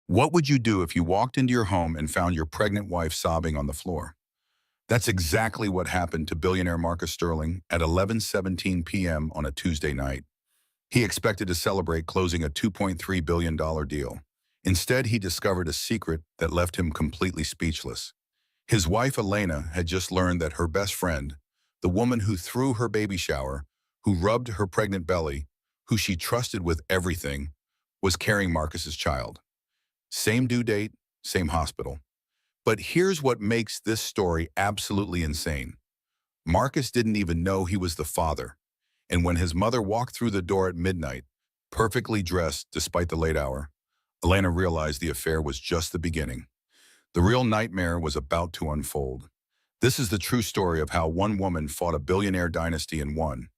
What would you do if you walked into your home and found your pregnant wife sobbing on the floor? That's exactly what happened to billionaire Marcus Sterling at 11:17 p.m. on a Tuesday night. He expected to celebrate closing a $2.3 billion deal. Instead, he discovered a secret that left him completely speechless. His wife, Elena, had just learned that her best friend, the woman who threw her baby shower, who rubbed her pregnant belly, who she trusted with everything, was carrying Marcus's child. Same due date, same hospital. But here's what makes this story absolutely insane. Marcus didn't even know he was the father. And when his mother walked through the door at midnight, perfectly dressed despite the late hour, Elena realized the affair was just the beginning. The real nightmare was about to unfold. This is the true story of how one woman fought a billionaire dynasty and won.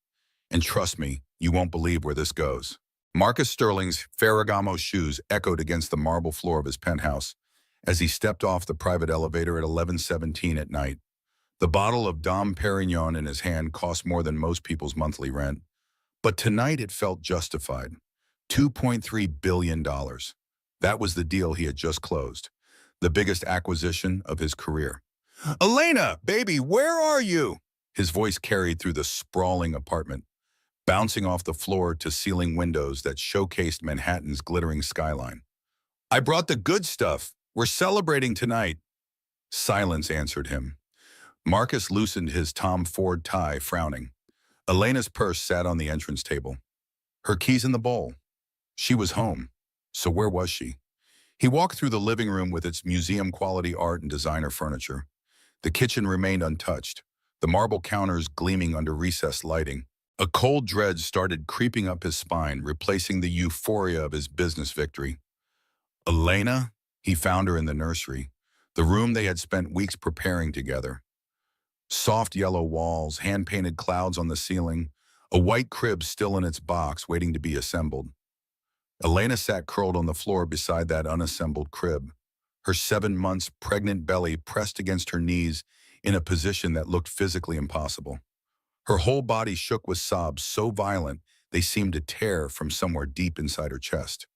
And trust me, you won't believe where this goes. Marcus Sterling's Ferragamo shoes echoed against the marble floor of his penthouse as he stepped off the private elevator at 11:17 at night. The bottle of Dom Perignon in his hand cost more than most people's monthly rent. But tonight it felt justified. $2.3 billion. That was the deal he had just closed. The biggest acquisition of his career. Elena, baby, where are you? His voice carried through the sprawling apartment, bouncing off the floor to ceiling windows that showcased Manhattan's glittering skyline. I brought the good stuff. We're celebrating tonight. Silence answered him. Marcus loosened his Tom Ford tie, frowning. Elena's purse sat on the entrance table. Her keys in the bowl. She was home. So where was she? He walked through the living room with its museum-quality art and designer furniture. The kitchen remained untouched, the marble counters gleaming under recessed lighting. A cold dread started creeping up his spine, replacing the euphoria of his business victory. Elena? He found her in the nursery, the room they had spent weeks preparing together. Soft yellow walls, hand-painted clouds on the ceiling, a white crib still in its box waiting to be assembled. Elena sat curled on the floor beside that unassembled crib, her 7 months pregnant belly pressed against her knees in a position that looked physically impossible. Her whole body shook with sobs so violent they seemed to tear from somewhere deep inside her chest.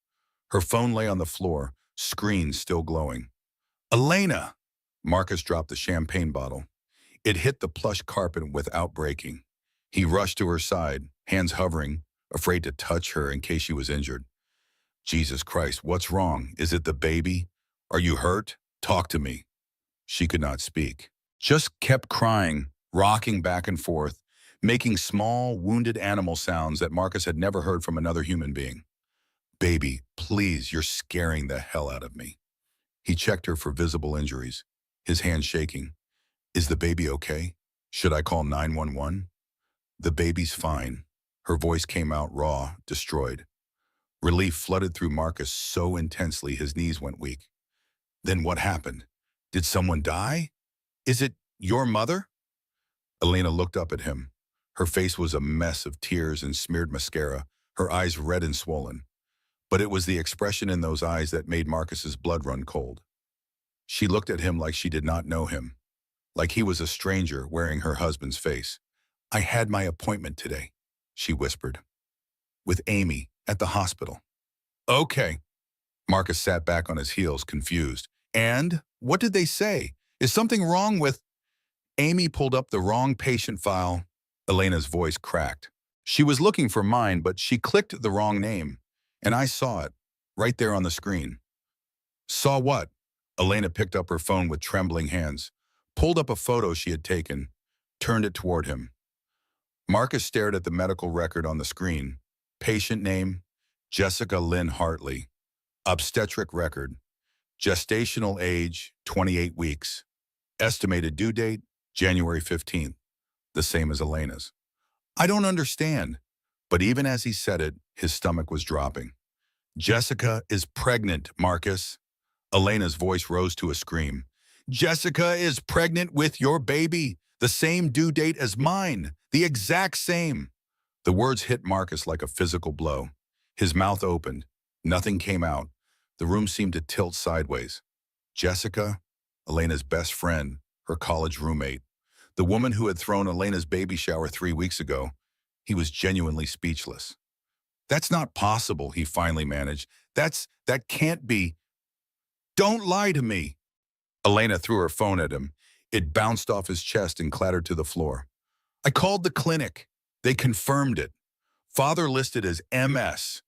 Her phone lay on the floor, screen still glowing. Elena! Marcus dropped the champagne bottle. It hit the plush carpet without breaking. He rushed to her side, hands hovering, afraid to touch her in case she was injured. Jesus Christ, what's wrong? Is it the baby? Are you hurt? Talk to me. She could not speak. Just kept crying, rocking back and forth, making small, wounded animal sounds that Marcus had never heard from another human being. Baby, please, you're scaring the hell out of me. He checked her for visible injuries, his hand shaking. Is the baby okay? Should I call 911? The baby's fine. Her voice came out raw, destroyed. Relief flooded through Marcus so intensely his knees went weak. Then what happened? Did someone die? Is it your mother? Elena looked up at him. Her face was a mess of tears and smeared mascara, her eyes red and swollen. But it was the expression in those eyes that made Marcus's blood run cold. She looked at him like she did not know him, like he was a stranger wearing her husband's face. I had my appointment today, she whispered. With Amy, at the hospital. Okay. Marcus sat back on his heels, confused. And? What did they say? Is something wrong with... Amy pulled up the wrong patient file. Elena's voice cracked. She was looking for mine, but she clicked the wrong name. And I saw it, right there on the screen. Saw what? Elena picked up her phone with trembling hands, pulled up a photo she had taken, turned it toward him. Marcus stared at the medical record on the screen. Patient name, Jessica Lynn Hartley. Obstetric record, gestational age, 28 weeks. Estimated due date, January 15th, the same as Elena's. I don't understand. But even as he said it, his stomach was dropping. Jessica is pregnant, Marcus. Elena's voice rose to a scream. Jessica is pregnant with your baby, the same due date as mine, the exact same. The words hit Marcus like a physical blow. His mouth opened. Nothing came out. The room seemed to tilt sideways. Jessica, Elena's best friend, her college roommate, the woman who had thrown Elena's baby shower 3 weeks ago. He was genuinely speechless. That's not possible, he finally managed. That can't be. Don't lie to me. Elena threw her phone at him. It bounced off his chest and clattered to the floor. I called the clinic. They confirmed it. Father listed as MS.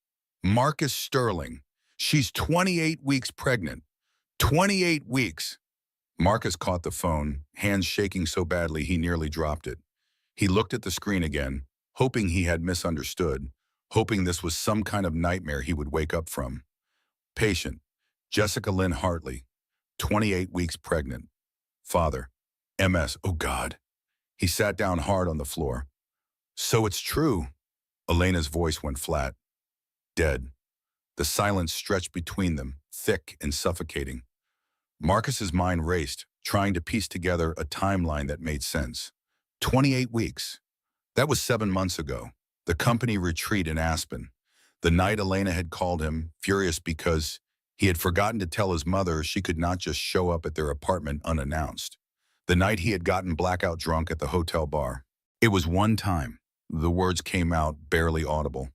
Marcus Sterling. She's 28 weeks pregnant. 28 weeks. Marcus caught the phone, hands shaking so badly he nearly dropped it. He looked at the screen again, hoping he had misunderstood, hoping this was some kind of nightmare he would wake up from. Patient, Jessica Lynn Hartley, 28 weeks pregnant. Father, MS, oh God. He sat down hard on the floor. So it's true. Elena's voice went flat. Dead. The silence stretched between them, thick and suffocating. Marcus's mind raced, trying to piece together a timeline that made sense. 28 weeks. That was 7 months ago. The company retreat in Aspen. The night Elena had called him, furious because he had forgotten to tell his mother she could not just show up at their apartment unannounced. The night he had gotten blackout drunk at the hotel bar. It was one time. The words came out barely audible.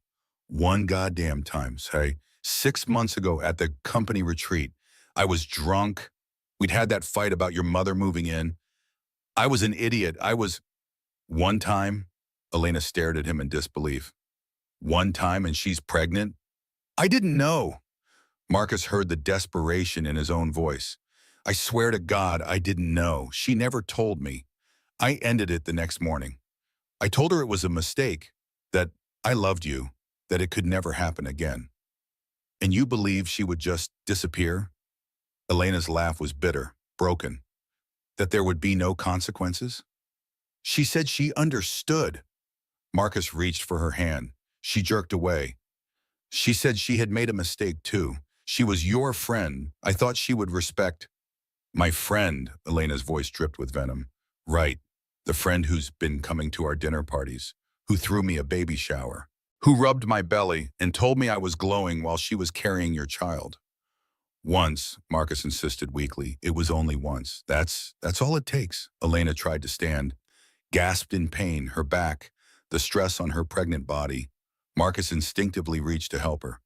One goddamn time, say. 6 months ago at the company retreat, I was drunk. We'd had that fight about your mother moving in. I was an idiot. One time? Elena stared at him in disbelief. One time and she's pregnant? I didn't know. Marcus heard the desperation in his own voice. I swear to God, I didn't know. She never told me. I ended it the next morning. I told her it was a mistake, that I loved you, that it could never happen again. And you believe she would just disappear? Elena's laugh was bitter, broken. That there would be no consequences? She said she understood. Marcus reached for her hand. She jerked away. She said she had made a mistake too. She was your friend. I thought she would respect. My friend, Elena's voice dripped with venom. Right, the friend who's been coming to our dinner parties, who threw me a baby shower, who rubbed my belly and told me I was glowing while she was carrying your child. Once, Marcus insisted weakly. It was only once. That's all it takes. Elena tried to stand, gasped in pain, her back, the stress on her pregnant body. Marcus instinctively reached to help her.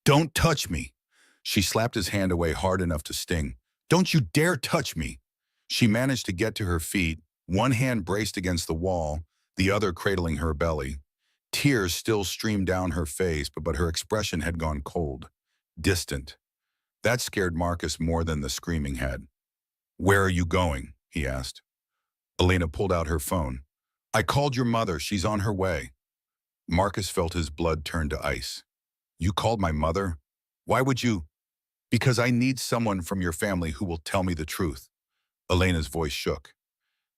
Don't touch me. She slapped his hand away hard enough to sting. Don't you dare touch me. She managed to get to her feet, one hand braced against the wall, the other cradling her belly. Tears still streamed down her face, but her expression had gone cold, distant. That scared Marcus more than the screaming had. Where are you going? He asked. Elena pulled out her phone. I called your mother. She's on her way. Marcus felt his blood turn to ice. You called my mother? Why would you? Because I need someone from your family who will tell me the truth. Elena's voice shook.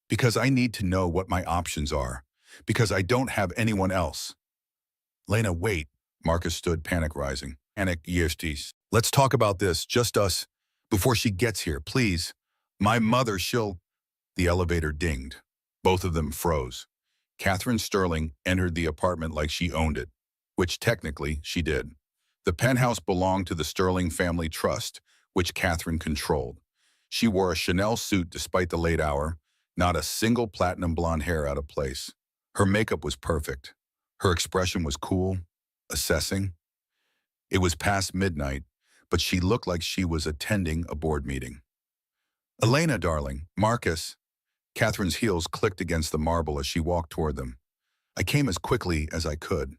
Because I need to know what my options are. Because I don't have anyone else. Lena, wait. Marcus stood, panic rising. Panic, Yestis. Let's talk about this, just us. Before she gets here, please. My mother, she'll... The elevator dinged. Both of them froze. Catherine Sterling entered the apartment like she owned it, which technically she did. The penthouse belonged to the Sterling Family Trust, which Catherine controlled. She wore a Chanel suit despite the late hour, not a single platinum blonde hair out of place. Her makeup was perfect. Her expression was cool, assessing. It was past midnight, but she looked like she was attending a board meeting. Elena, darling, Marcus. Catherine's heels clicked against the marble as she walked toward them. I came as quickly as I could.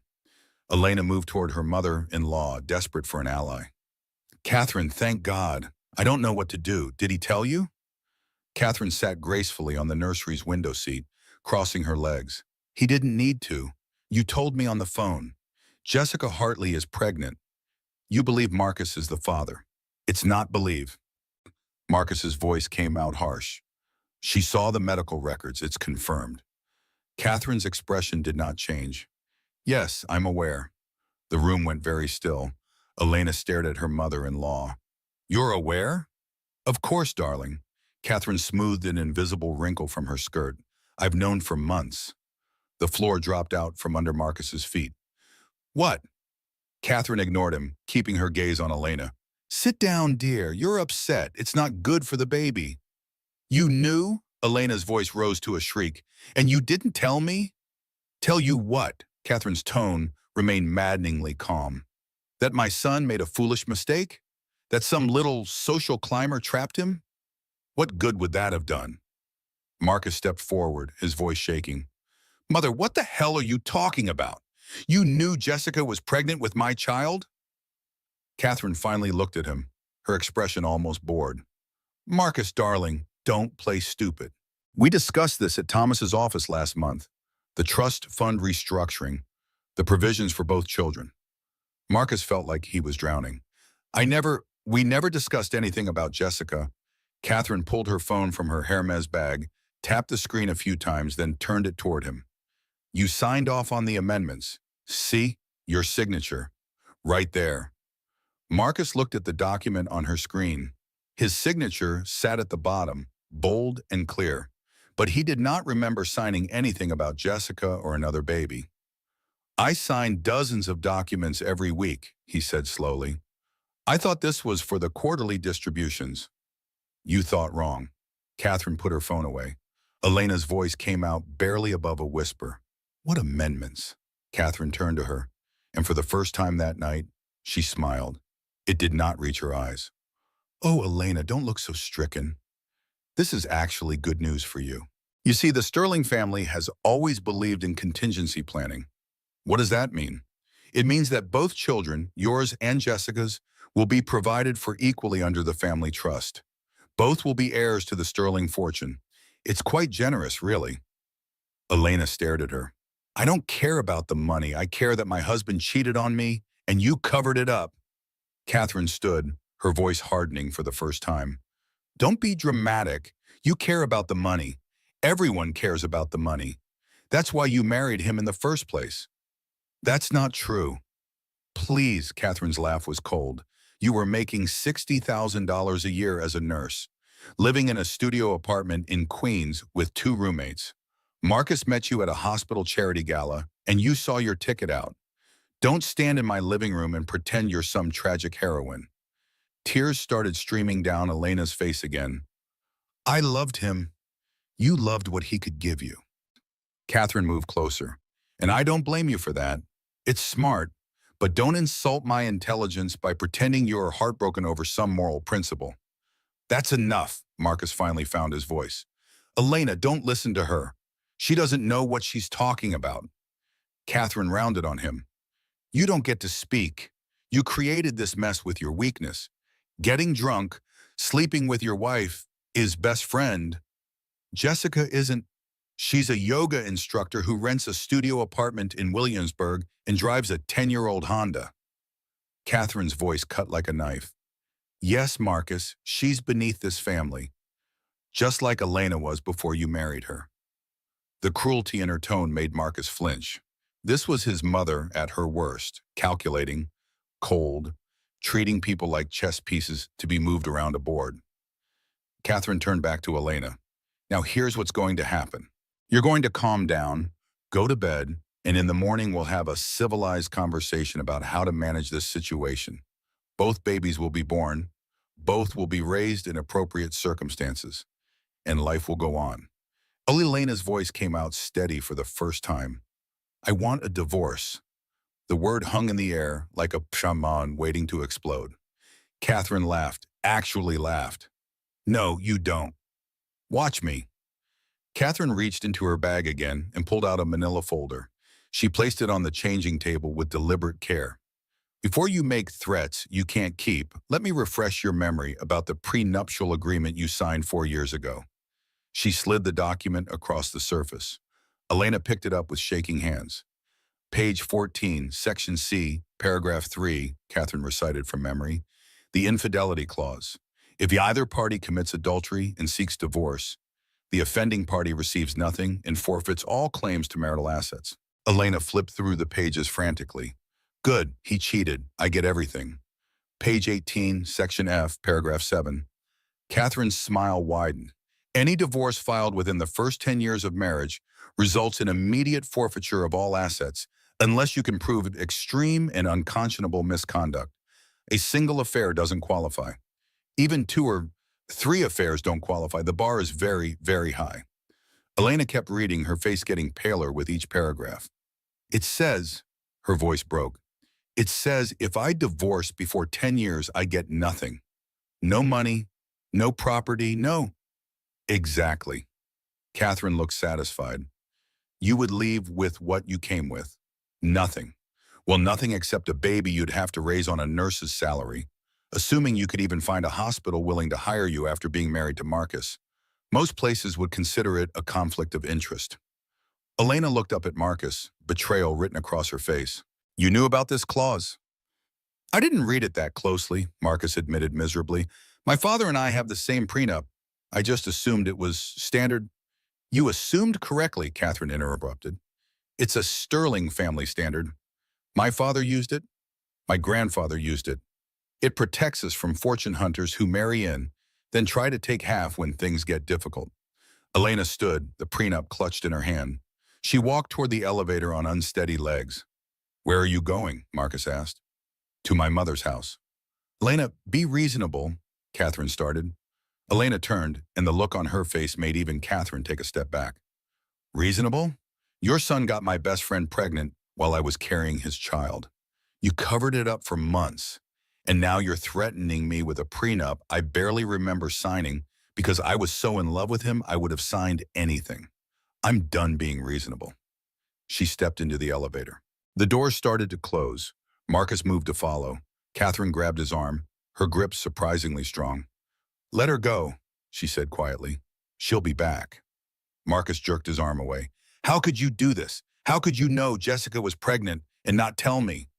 Elena moved toward her mother-in-law, desperate for an ally. Catherine, thank God. I don't know what to do. Did he tell you? Catherine sat gracefully on the nursery's window seat, crossing her legs. He didn't need to. You told me on the phone. Jessica Hartley is pregnant. You believe Marcus is the father. It's not believe. Marcus's voice came out harsh. She saw the medical records. It's confirmed. Catherine's expression did not change. Yes, I'm aware. The room went very still. Elena stared at her mother-in-law. You're aware? Of course, darling. Catherine smoothed an invisible wrinkle from her skirt. I've known for months. The floor dropped out from under Marcus's feet. What? Catherine ignored him, keeping her gaze on Elena. Sit down, dear. You're upset. It's not good for the baby. You knew? Elena's voice rose to a shriek. And you didn't tell me? Tell you what? Catherine's tone remained maddeningly calm. That my son made a foolish mistake? That some little social climber trapped him? What good would that have done? Marcus stepped forward, his voice shaking. Mother, what the hell are you talking about? You knew Jessica was pregnant with my child? Catherine finally looked at him, her expression almost bored. Marcus, darling, don't play stupid. We discussed this at Thomas's office last month. The trust fund restructuring, the provisions for both children. Marcus felt like he was drowning. We never discussed anything about Jessica. Catherine pulled her phone from her Hermes bag, tapped the screen a few times, then turned it toward him. You signed off on the amendments. See? Your signature. Right there. Marcus looked at the document on her screen. His signature sat at the bottom, bold and clear. But he did not remember signing anything about Jessica or another baby. I sign dozens of documents every week, he said slowly. I thought this was for the quarterly distributions. You thought wrong. Catherine put her phone away. Elena's voice came out barely above a whisper. What amendments? Catherine turned to her, and for the first time that night, she smiled. It did not reach her eyes. Oh, Elena, don't look so stricken. This is actually good news for you. You see, the Sterling family has always believed in contingency planning. What does that mean? It means that both children, yours and Jessica's, will be provided for equally under the family trust. Both will be heirs to the Sterling fortune. It's quite generous, really. Elena stared at her. I don't care about the money. I care that my husband cheated on me, and you covered it up. Catherine stood, her voice hardening for the first time. Don't be dramatic. You care about the money. Everyone cares about the money. That's why you married him in the first place. That's not true. Please, Catherine's laugh was cold. You were making $60,000 a year as a nurse, living in a studio apartment in Queens with 2 roommates. Marcus met you at a hospital charity gala, and you saw your ticket out. Don't stand in my living room and pretend you're some tragic heroine. Tears started streaming down Elena's face again. I loved him. You loved what he could give you. Catherine moved closer. And I don't blame you for that. It's smart, but don't insult my intelligence by pretending you're heartbroken over some moral principle. That's enough, Marcus finally found his voice. Elena, don't listen to her. She doesn't know what she's talking about. Catherine rounded on him. You don't get to speak. You created this mess with your weakness. Getting drunk, sleeping with your wife, his best friend. Jessica isn't. She's a yoga instructor who rents a studio apartment in Williamsburg and drives a 10-year-old Honda. Catherine's voice cut like a knife. Yes, Marcus, she's beneath this family, just like Elena was before you married her. The cruelty in her tone made Marcus flinch. This was his mother at her worst, calculating, cold, treating people like chess pieces to be moved around a board. Catherine turned back to Elena. Now here's what's going to happen. You're going to calm down, go to bed, and in the morning we'll have a civilized conversation about how to manage this situation. Both babies will be born, both will be raised in appropriate circumstances, and life will go on. Elena's voice came out steady for the first time. I want a divorce. The word hung in the air like a shaman waiting to explode. Catherine laughed, actually laughed. No, you don't. Watch me. Catherine reached into her bag again and pulled out a manila folder. She placed it on the changing table with deliberate care. Before you make threats you can't keep, let me refresh your memory about the prenuptial agreement you signed 4 years ago. She slid the document across the surface. Elena picked it up with shaking hands. Page 14, Section C, Paragraph 3, Catherine recited from memory. The infidelity clause. If either party commits adultery and seeks divorce, the offending party receives nothing and forfeits all claims to marital assets. Elena flipped through the pages frantically. Good, he cheated. I get everything. Page 18, Section F, Paragraph 7. Catherine's smile widened. Any divorce filed within the first 10 years of marriage results in immediate forfeiture of all assets unless you can prove extreme and unconscionable misconduct. A single affair doesn't qualify. Even 2 or 3 affairs don't qualify. The bar is very, very high. Elena kept reading, her face getting paler with each paragraph. It says, her voice broke, it says if I divorce before 10 years, I get nothing. No money, no property, no. Exactly. Catherine looked satisfied. You would leave with what you came with. Nothing. Well, nothing except a baby you'd have to raise on a nurse's salary, assuming you could even find a hospital willing to hire you after being married to Marcus. Most places would consider it a conflict of interest. Elena looked up at Marcus, betrayal written across her face. You knew about this clause? I didn't read it that closely, Marcus admitted miserably. My father and I have the same prenup. I just assumed it was standard. You assumed correctly, Catherine interrupted. It's a sterling family standard. My father used it. My grandfather used it. It protects us from fortune hunters who marry in, then try to take half when things get difficult. Elena stood, the prenup clutched in her hand. She walked toward the elevator on unsteady legs. Where are you going? Marcus asked. To my mother's house. Elena, be reasonable, Catherine started. Elena turned, and the look on her face made even Catherine take a step back. Reasonable? Your son got my best friend pregnant while I was carrying his child. You covered it up for months, and now you're threatening me with a prenup I barely remember signing because I was so in love with him I would have signed anything. I'm done being reasonable. She stepped into the elevator. The doors started to close. Marcus moved to follow. Catherine grabbed his arm, her grip surprisingly strong. Let her go, she said quietly. She'll be back. Marcus jerked his arm away. How could you do this? How could you know Jessica was pregnant and not tell me?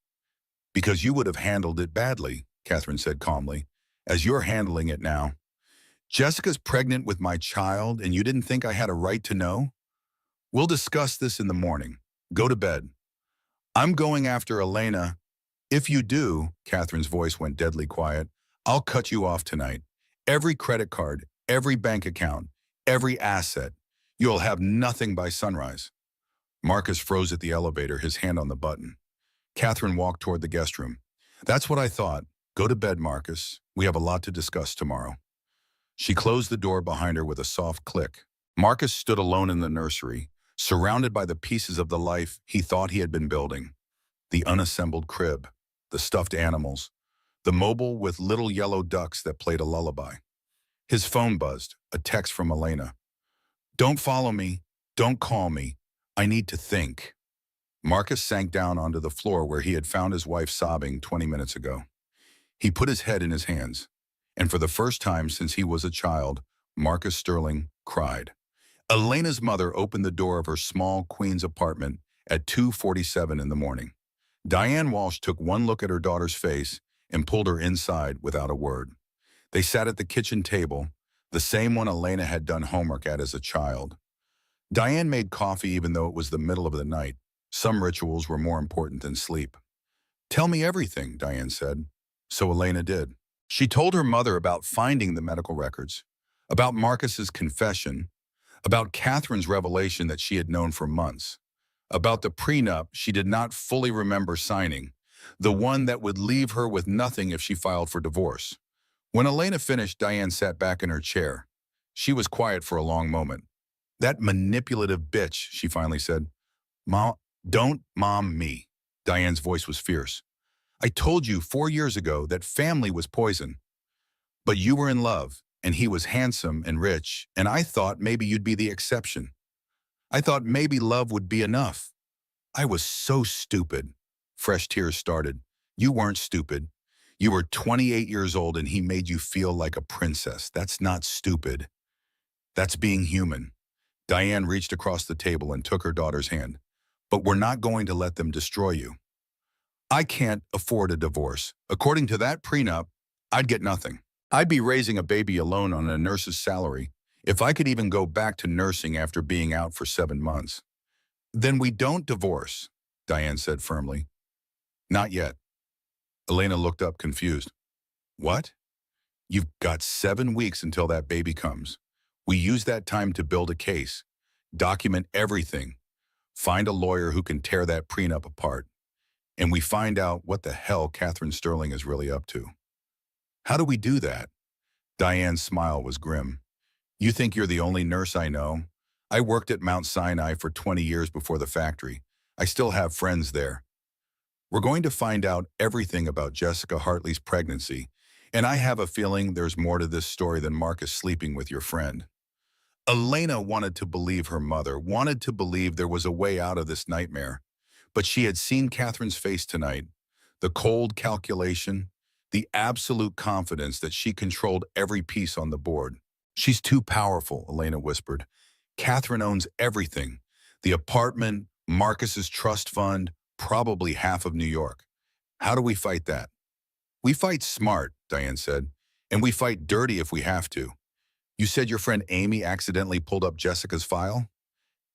Because you would have handled it badly, Catherine said calmly, as you're handling it now. Jessica's pregnant with my child and you didn't think I had a right to know? We'll discuss this in the morning. Go to bed. I'm going after Elena. If you do, Catherine's voice went deadly quiet, I'll cut you off tonight. Every credit card, every bank account, every asset. You'll have nothing by sunrise. Marcus froze at the elevator, his hand on the button. Catherine walked toward the guest room. That's what I thought. Go to bed, Marcus. We have a lot to discuss tomorrow. She closed the door behind her with a soft click. Marcus stood alone in the nursery, surrounded by the pieces of the life he thought he had been building. The unassembled crib, the stuffed animals, the mobile with little yellow ducks that played a lullaby. His phone buzzed, a text from Elena. Don't follow me. Don't call me. I need to think. Marcus sank down onto the floor where he had found his wife sobbing 20 minutes ago. He put his head in his hands, and for the first time since he was a child, Marcus Sterling cried. Elena's mother opened the door of her small Queens apartment at 2:47 in the morning. Diane Walsh took one look at her daughter's face and pulled her inside without a word. They sat at the kitchen table, the same one Elena had done homework at as a child. Diane made coffee even though it was the middle of the night. Some rituals were more important than sleep. Tell me everything, Diane said. So Elena did. She told her mother about finding the medical records, about Marcus's confession, about Catherine's revelation that she had known for months, about the prenup she did not fully remember signing, the one that would leave her with nothing if she filed for divorce. When Elena finished, Diane sat back in her chair. She was quiet for a long moment. That manipulative bitch, she finally said. Mom, don't mom me. Diane's voice was fierce. I told you 4 years ago that family was poison. But you were in love, and he was handsome and rich, and I thought maybe you'd be the exception. I thought maybe love would be enough. I was so stupid. Fresh tears started. You weren't stupid. You were 28 years old and he made you feel like a princess. That's not stupid. That's being human. Diane reached across the table and took her daughter's hand. But we're not going to let them destroy you. I can't afford a divorce. According to that prenup, I'd get nothing. I'd be raising a baby alone on a nurse's salary, if I could even go back to nursing after being out for 7 months. Then we don't divorce, Diane said firmly. Not yet. Elena looked up confused. What? You've got 7 weeks until that baby comes. We use that time to build a case, document everything, find a lawyer who can tear that prenup apart, and we find out what the hell Catherine Sterling is really up to. How do we do that? Diane's smile was grim. You think you're the only nurse I know? I worked at Mount Sinai for 20 years before the factory. I still have friends there. We're going to find out everything about Jessica Hartley's pregnancy, And I have a feeling there's more to this story than Marcus sleeping with your friend. Elena wanted to believe her mother, wanted to believe there was a way out of this nightmare. But she had seen Catherine's face tonight, the cold calculation, the absolute confidence that she controlled every piece on the board. She's too powerful, Elena whispered. Catherine owns everything. The apartment, Marcus's trust fund, probably half of New York. How do we fight that? We fight smart, Diane said, and we fight dirty if we have to. You said your friend Amy accidentally pulled up Jessica's file?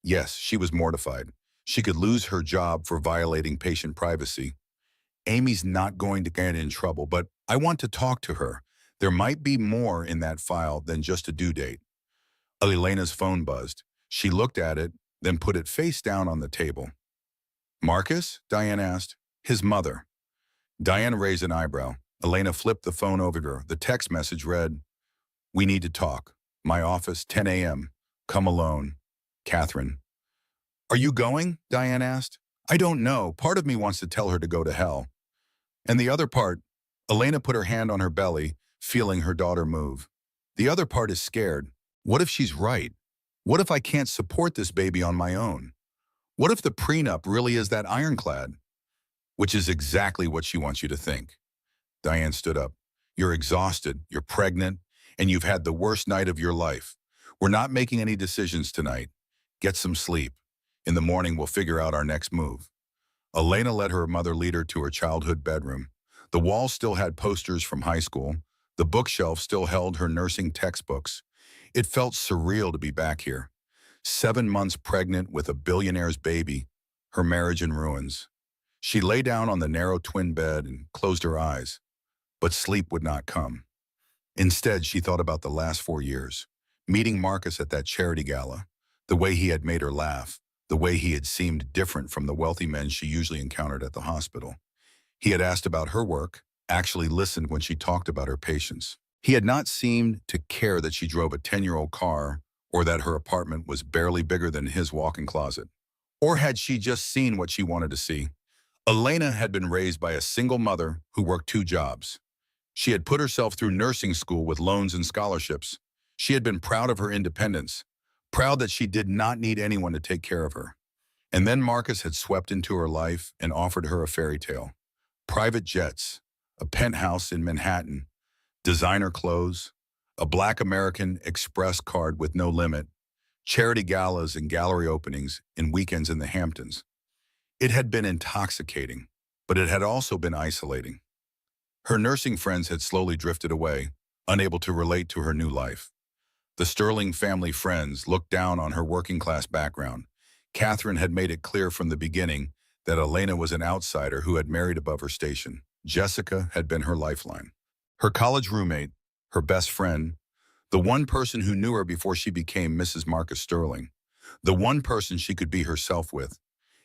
Yes, she was mortified. She could lose her job for violating patient privacy. Amy's not going to get in trouble, but I want to talk to her. There might be more in that file than just a due date. Elena's phone buzzed. She looked at it, then put it face down on the table. Marcus? Diane asked. His mother. Diane raised an eyebrow. Elena flipped the phone over to her. The text message read, "We need to talk. My office, 10 a.m. Come alone. Catherine." Are you going? Diane asked. I don't know. Part of me wants to tell her to go to hell. And the other part, Elena put her hand on her belly, feeling her daughter move. The other part is scared. What if she's right? What if I can't support this baby on my own? What if the prenup really is that ironclad? Which is exactly what she wants you to think. Diane stood up. You're exhausted, you're pregnant, and you've had the worst night of your life. We're not making any decisions tonight. Get some sleep. In the morning, we'll figure out our next move. Elena let her mother lead her to her childhood bedroom. The walls still had posters from high school. The bookshelf still held her nursing textbooks. It felt surreal to be back here. 7 months pregnant with a billionaire's baby, her marriage in ruins. She lay down on the narrow twin bed and closed her eyes. But sleep would not come. Instead, she thought about the last 4 years. Meeting Marcus at that charity gala, the way he had made her laugh, the way he had seemed different from the wealthy men she usually encountered at the hospital. He had asked about her work, actually listened when she talked about her patients. He had not seemed to care that she drove a 10-year-old car or that her apartment was barely bigger than his walk-in closet. Or had she just seen what she wanted to see? Elena had been raised by a single mother who worked 2 jobs. She had put herself through nursing school with loans and scholarships. She had been proud of her independence, proud that she did not need anyone to take care of her. And then Marcus had swept into her life and offered her a fairy tale. Private jets, a penthouse in Manhattan, designer clothes, a Black American Express card with no limit, charity galas and gallery openings in weekends in the Hamptons. It had been intoxicating, but it had also been isolating. Her nursing friends had slowly drifted away, unable to relate to her new life. The Sterling family friends looked down on her working-class background. Catherine had made it clear from the beginning that Elena was an outsider who had married above her station. Jessica had been her lifeline. Her college roommate, her best friend, the one person who knew her before she became Mrs. Marcus Sterling, the one person she could be herself with,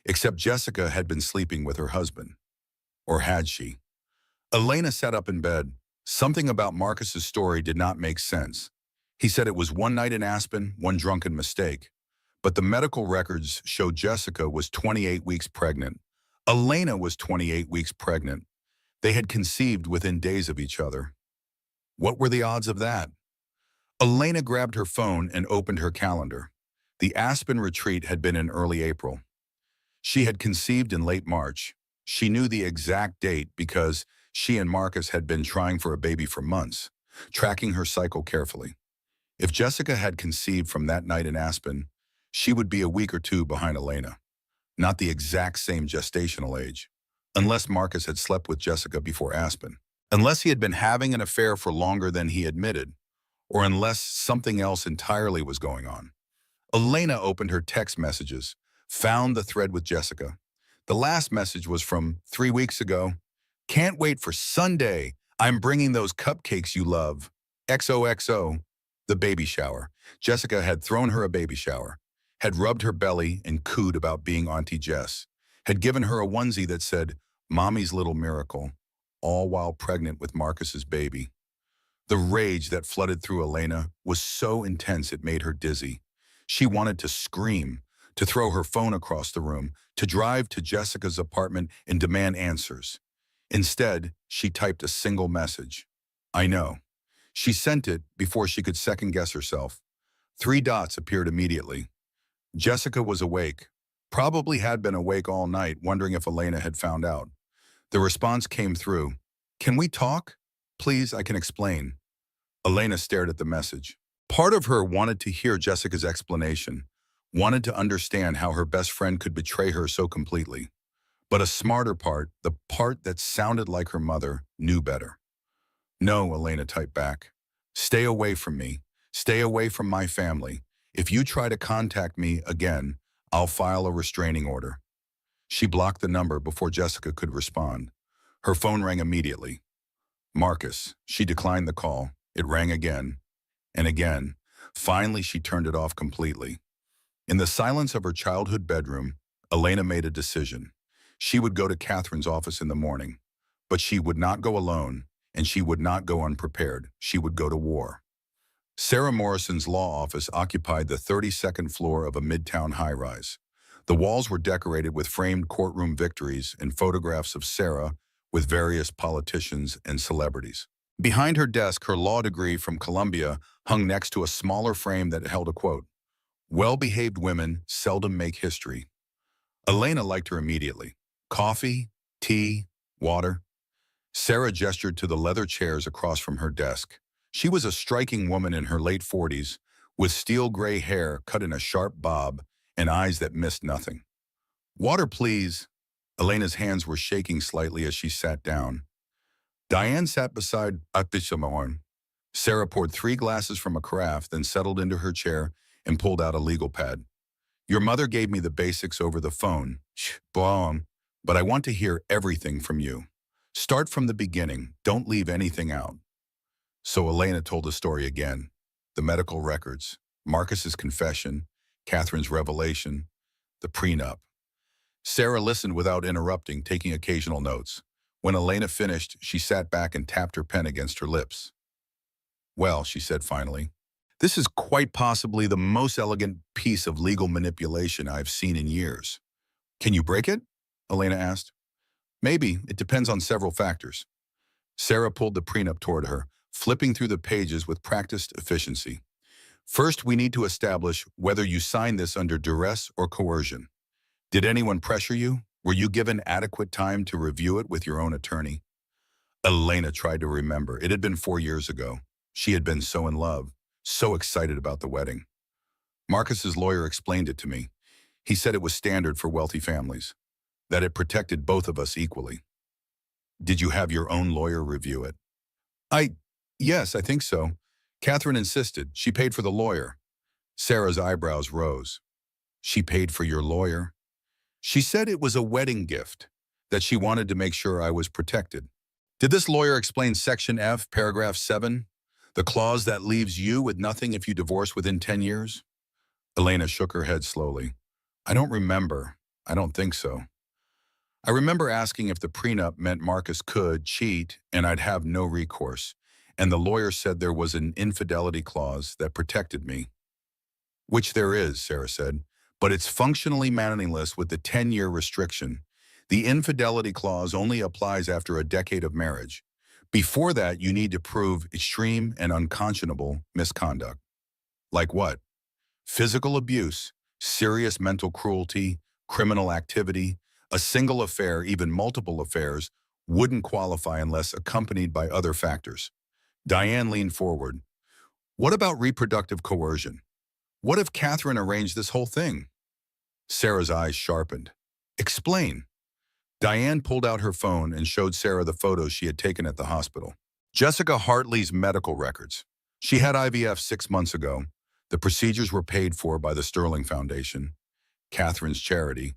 except Jessica had been sleeping with her husband. Or had she? Elena sat up in bed. Something about Marcus's story did not make sense. He said it was one night in Aspen, one drunken mistake. But the medical records showed Jessica was 28 weeks pregnant. Elena was 28 weeks pregnant. They had conceived within days of each other. What were the odds of that? Elena grabbed her phone and opened her calendar. The Aspen retreat had been in early April. She had conceived in late March. She knew the exact date because she and Marcus had been trying for a baby for months, tracking her cycle carefully. If Jessica had conceived from that night in Aspen, she would be a week or 2 behind Elena. Not the exact same gestational age, unless Marcus had slept with Jessica before Aspen, unless he had been having an affair for longer than he admitted, or unless something else entirely was going on. Elena opened her text messages, found the thread with Jessica. The last message was from 3 weeks ago. Can't wait for Sunday. I'm bringing those cupcakes you love. XOXO. The baby shower. Jessica had thrown her a baby shower, had rubbed her belly and cooed about being Auntie Jess, had given her a onesie that said, Mommy's Little Miracle, all while pregnant with Marcus's baby. The rage that flooded through Elena was so intense it made her dizzy. She wanted to scream, to throw her phone across the room, to drive to Jessica's apartment and demand answers. Instead, she typed a single message. I know. She sent it before she could second-guess herself. 3 dots appeared immediately. Jessica was awake. Probably had been awake all night, wondering if Elena had found out. The response came through. Can we talk? Please, I can explain. Elena stared at the message. Part of her wanted to hear Jessica's explanation, wanted to understand how her best friend could betray her so completely. But a smarter part, the part that sounded like her mother, knew better. No, Elena typed back. Stay away from me. Stay away from my family. If you try to contact me again, I'll file a restraining order. She blocked the number before Jessica could respond. Her phone rang immediately. Marcus. She declined the call. It rang again and again. Finally, she turned it off completely. In the silence of her childhood bedroom, Elena made a decision. She would go to Catherine's office in the morning, but she would not go alone, and she would not go unprepared. She would go to war. Sarah Morrison's law office occupied the 32nd floor of a midtown high-rise. The walls were decorated with framed courtroom victories and photographs of Sarah with various politicians and celebrities. Behind her desk, her law degree from Columbia hung next to a smaller frame that held a quote, "Well-behaved women seldom make history." Elena liked her immediately. Coffee, tea, water. Sarah gestured to the leather chairs across from her desk. She was a striking woman in her late 40s, with steel gray hair cut in a sharp bob and eyes that missed nothing. Water, please. Elena's hands were shaking slightly as she sat down. Diane sat beside Atishamorn. Sarah poured 3 glasses from a carafe, then settled into her chair and pulled out a legal pad. Your mother gave me the basics over the phone, but I want to hear everything from you. Start from the beginning. Don't leave anything out. So Elena told the story again. The medical records, Marcus's confession, Catherine's revelation, the prenup. Sarah listened without interrupting, taking occasional notes. When Elena finished, she sat back and tapped her pen against her lips. Well, she said finally, this is quite possibly the most elegant piece of legal manipulation I've seen in years. Can you break it? Elena asked. Maybe. It depends on several factors. Sarah pulled the prenup toward her, flipping through the pages with practiced efficiency. First, we need to establish whether you signed this under duress or coercion. Did anyone pressure you? Were you given adequate time to review it with your own attorney? Elena tried to remember. It had been 4 years ago. She had been so in love, so excited about the wedding. Marcus's lawyer explained it to me. He said it was standard for wealthy families, that it protected both of us equally. Did you have your own lawyer review it? Yes, I think so. Catherine insisted. She paid for the lawyer. Sarah's eyebrows rose. She paid for your lawyer? She said it was a wedding gift, that she wanted to make sure I was protected. Did this lawyer explain Section F, Paragraph 7, the clause that leaves you with nothing if you divorce within 10 years? Elena shook her head slowly. I don't remember. I don't think so. I remember asking if the prenup meant Marcus could cheat and I'd have no recourse, and the lawyer said there was an infidelity clause that protected me. Which there is, Sarah said, but it's functionally meaningless with the 10-year restriction. The infidelity clause only applies after a decade of marriage. Before that, you need to prove extreme and unconscionable misconduct. Like what? Physical abuse, serious mental cruelty, criminal activity. A single affair, even multiple affairs, wouldn't qualify unless accompanied by other factors. Diane leaned forward. What about reproductive coercion? What if Catherine arranged this whole thing? Sarah's eyes sharpened. Explain. Diane pulled out her phone and showed Sarah the photos she had taken at the hospital. Jessica Hartley's medical records. She had IVF 6 months ago. The procedures were paid for by the Sterling Foundation, Catherine's charity,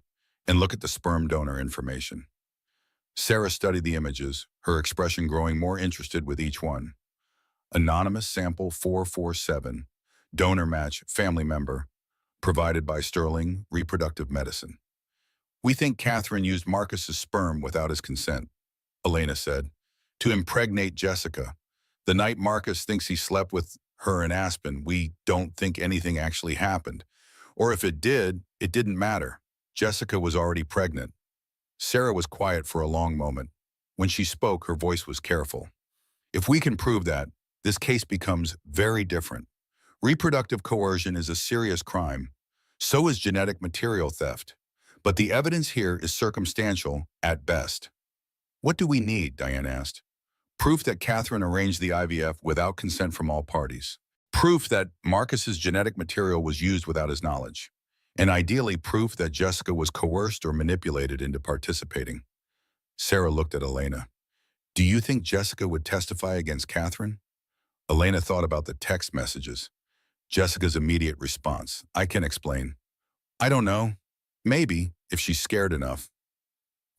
and look at the sperm donor information. Sarah studied the images, her expression growing more interested with each one. Anonymous sample 447, donor match, family member, provided by Sterling Reproductive Medicine. We think Catherine used Marcus's sperm without his consent, Elena said, to impregnate Jessica. The night Marcus thinks he slept with her in Aspen, we don't think anything actually happened. Or if it did, it didn't matter. Jessica was already pregnant. Sarah was quiet for a long moment. When she spoke, her voice was careful. If we can prove that, this case becomes very different. Reproductive coercion is a serious crime. So is genetic material theft. But the evidence here is circumstantial at best. What do we need? Diane asked. Proof that Catherine arranged the IVF without consent from all parties. Proof that Marcus's genetic material was used without his knowledge. And ideally, proof that Jessica was coerced or manipulated into participating. Sarah looked at Elena. Do you think Jessica would testify against Catherine? Elena thought about the text messages. Jessica's immediate response. I can explain. I don't know. Maybe, if she's scared enough.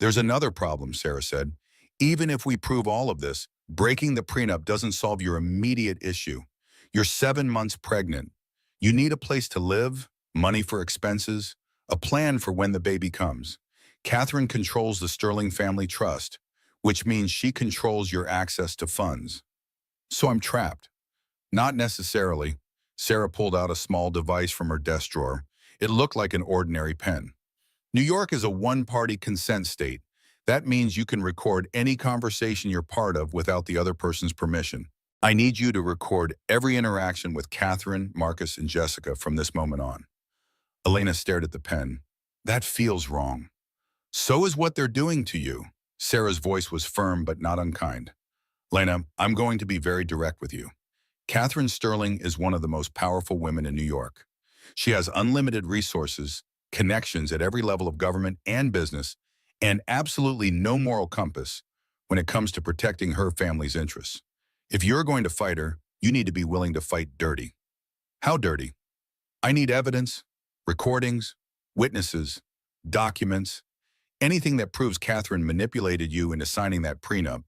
There's another problem, Sarah said. Even if we prove all of this, breaking the prenup doesn't solve your immediate issue. You're 7 months pregnant. You need a place to live, money for expenses, a plan for when the baby comes. Catherine controls the Sterling family trust, which means she controls your access to funds. So I'm trapped. Not necessarily. Sarah pulled out a small device from her desk drawer. It looked like an ordinary pen. New York is a one-party consent state. That means you can record any conversation you're part of without the other person's permission. I need you to record every interaction with Catherine, Marcus, and Jessica from this moment on. Elena stared at the pen. That feels wrong. So is what they're doing to you. Sarah's voice was firm but not unkind. Elena, I'm going to be very direct with you. Catherine Sterling is one of the most powerful women in New York. She has unlimited resources, connections at every level of government and business, and absolutely no moral compass when it comes to protecting her family's interests. If you're going to fight her, you need to be willing to fight dirty. How dirty? I need evidence, recordings, witnesses, documents, anything that proves Catherine manipulated you into signing that prenup,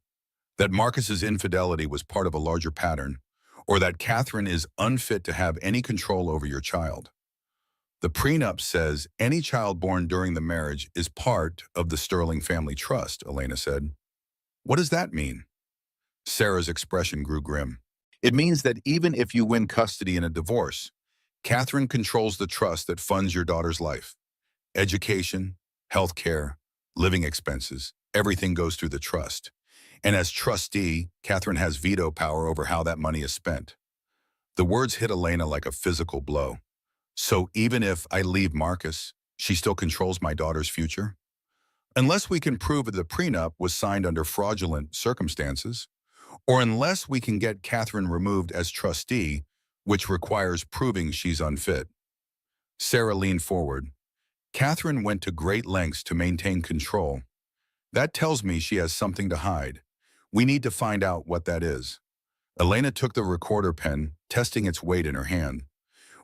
that Marcus's infidelity was part of a larger pattern, or that Catherine is unfit to have any control over your child. The prenup says any child born during the marriage is part of the Sterling family trust, Elena said. What does that mean? Sarah's expression grew grim. It means that even if you win custody in a divorce, Catherine controls the trust that funds your daughter's life. Education, health care, living expenses, everything goes through the trust. And as trustee, Catherine has veto power over how that money is spent. The words hit Elena like a physical blow. So even if I leave Marcus, she still controls my daughter's future? Unless we can prove that the prenup was signed under fraudulent circumstances, or unless we can get Catherine removed as trustee, which requires proving she's unfit. Sarah leaned forward. Catherine went to great lengths to maintain control. That tells me she has something to hide. We need to find out what that is. Elena took the recorder pen, testing its weight in her hand.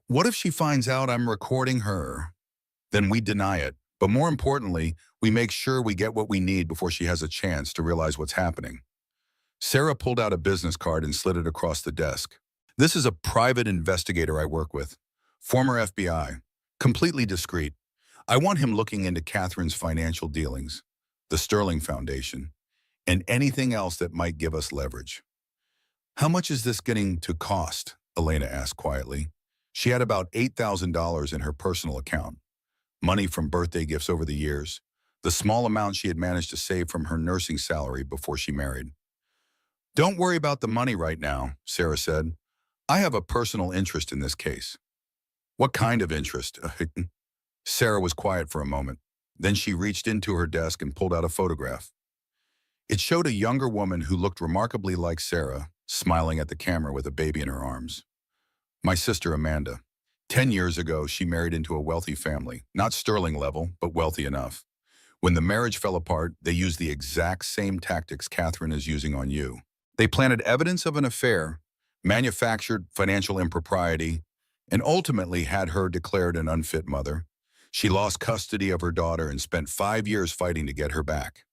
What if she finds out I'm recording her? Then we deny it. But more importantly, we make sure we get what we need before she has a chance to realize what's happening. Sarah pulled out a business card and slid it across the desk. This is a private investigator I work with, former FBI, completely discreet. I want him looking into Catherine's financial dealings, the Sterling Foundation, and anything else that might give us leverage. How much is this getting to cost? Elena asked quietly. She had about $8,000 in her personal account, money from birthday gifts over the years, the small amount she had managed to save from her nursing salary before she married. Don't worry about the money right now, Sarah said. I have a personal interest in this case. What kind of interest? Sarah was quiet for a moment. Then she reached into her desk and pulled out a photograph. It showed a younger woman who looked remarkably like Sarah, smiling at the camera with a baby in her arms. My sister Amanda. 10 years ago, she married into a wealthy family, not Sterling level, but wealthy enough. When the marriage fell apart, they used the exact same tactics Catherine is using on you. They planted evidence of an affair, manufactured financial impropriety, and ultimately had her declared an unfit mother. She lost custody of her daughter and spent 5 years fighting to get her back.